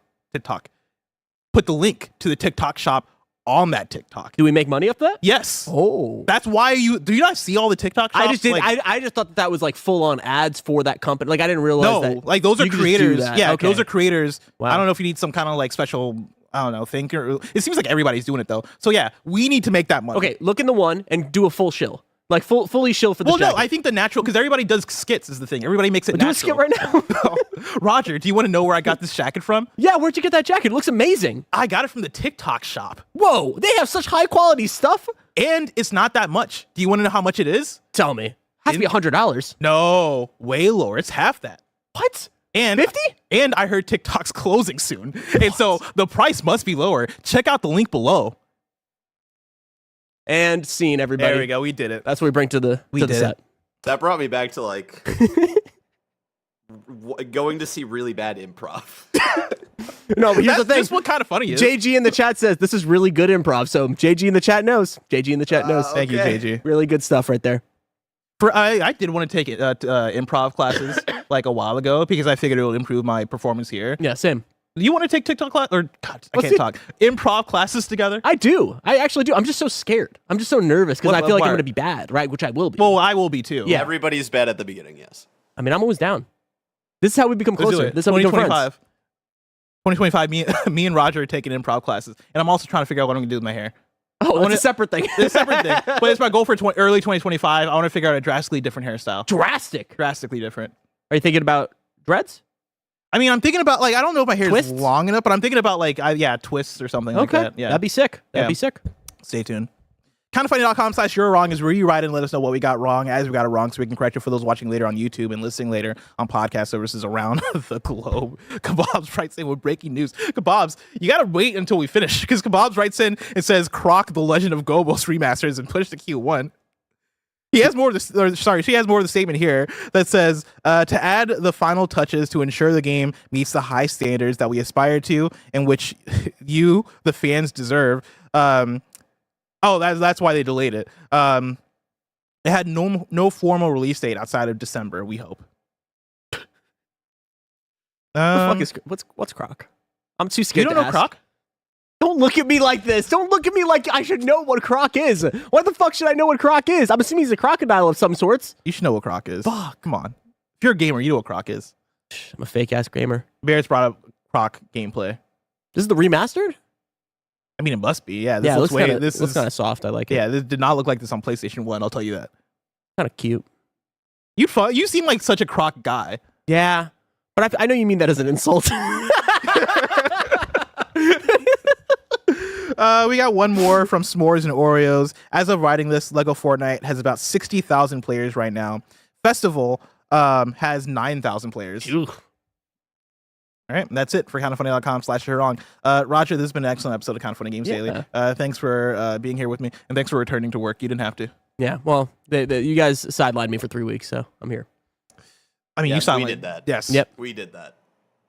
Put the link to the TikTok shop on that TikTok. Do we make money off that? Yes. Oh. That's why do you not see all the TikTok shops? I just did. I just thought that was full on ads for that company. I didn't realize that. Those are creators. Yeah, okay. Those are creators. Wow. I don't know if you need some kind of special, I don't know, thing. It seems like everybody's doing it though. So yeah, we need to make that money. Okay, look in the one and do a full shill. Fully shill for the jacket. Well, no, I think the natural, because everybody does skits is the thing. Everybody makes it natural. Do a skit right now. Roger, do you want to know where I got this jacket from? Yeah, where'd you get that jacket? It looks amazing. I got it from the TikTok shop. Whoa, they have such high quality stuff. And it's not that much. Do you want to know how much it is? Tell me. It has to be $100. No, way lower. It's half that. What? And 50? And I heard TikTok's closing soon. And so the price must be lower. Check out the link below. And scene, everybody. There we go. We did it. That's what we bring to the set. That brought me back to going to see really bad improv. No, but here's the thing. That's what kind of funny is. JG in the chat says this is really good improv. So JG in the chat knows. JG in the chat knows. Thank you, JG. Really good stuff right there. I did want to take improv classes a while ago because I figured it would improve my performance here. Yeah, same. You want to take TikTok class or God, I can't talk. Improv classes together? I do. I actually do. I'm just so scared. I'm just so nervous because I feel like I'm going to be bad, right? Which I will be. Well, I will be too. Yeah. Everybody's bad at the beginning, yes. I mean, I'm always down. This is how we become closer. This is how we become friends. 2025, me and Roger are taking improv classes, and I'm also trying to figure out what I'm going to do with my hair. Oh, it's a separate thing. It's a separate thing. But it's my goal for early 2025. I want to figure out a drastically different hairstyle. Drastically different. Are you thinking about dreads? I mean, I'm thinking about I don't know if my hair Twists? is long enough, but I'm thinking about twists or something like that. Yeah, that'd be sick. That'd be sick. Stay tuned. Kindoffunny.com/you're wrong is where you write and let us know what we got wrong as we got it wrong, so we can correct it for those watching later on YouTube and listening later on podcast services around the globe. Kebabs writes in with breaking news. Kebabs, you gotta wait until we finish because Kebabs writes in and says Croc: The Legend of Gobos remasters and push the Q1. He has more of the, or, sorry, she has more of the statement here that says, to add the final touches to ensure the game meets the high standards that we aspire to and which you, the fans, deserve. That's why they delayed it. It had no formal release date outside of December, we hope. What the fuck is, what's Croc? I'm too scared You don't to know ask. Croc? Don't look at me like this. Don't look at me like I should know what Croc is. Why the fuck should I know what Croc is? I'm assuming he's a crocodile of some sorts. You should know what Croc is. Fuck. Come on. If you're a gamer, you know what Croc is. I'm a fake-ass gamer. Barrett's brought up Croc gameplay. This is the remastered? I mean, it must be. Yeah, This looks kind is of soft. I like it. Yeah, this did not look like this on PlayStation 1, I'll tell you that. Kind of cute. You seem like such a Croc guy. Yeah, but I know you mean that as an insult. We got one more from S'mores and Oreos. As of writing this, Lego Fortnite has about 60,000 players right now. Festival has 9,000 players. All right, that's it for kindoffunny.com/wrong. Roger, this has been an excellent episode of Kind of Funny Games Daily. Thanks for being here with me, and thanks for returning to work. You didn't have to. Yeah, well, you guys sidelined me for 3 weeks, so I'm here. I mean, yes, you we did that. Yes. Yep. We did that.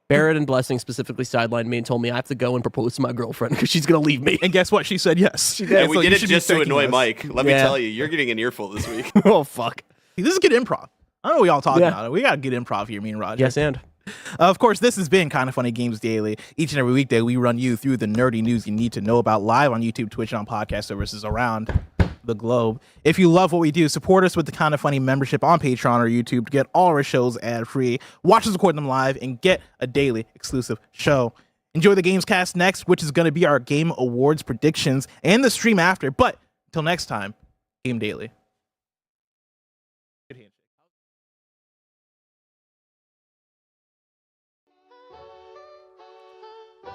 Barrett and Blessing specifically sidelined me and told me I have to go and propose to my girlfriend because she's going to leave me. And guess what? She said yes. She did. And we did it just to annoy Mike. Let me tell you, you're getting an earful this week. Oh, fuck. See, this is good improv. I don't know what y'all talking about. We got good improv here, me and Roger. Yes, and? Of course, this has been Kind of Funny Games Daily. Each and every weekday, we run you through the nerdy news you need to know about live on YouTube, Twitch, and on podcast services around the globe. If you love what we do, support us with the Kind of Funny membership on Patreon or YouTube to get all our shows ad-free, watch us record them live, and get a daily exclusive show. Enjoy the GAMESCAST next, which is going to be our Game Awards predictions and the stream after. But until next time, Game Daily.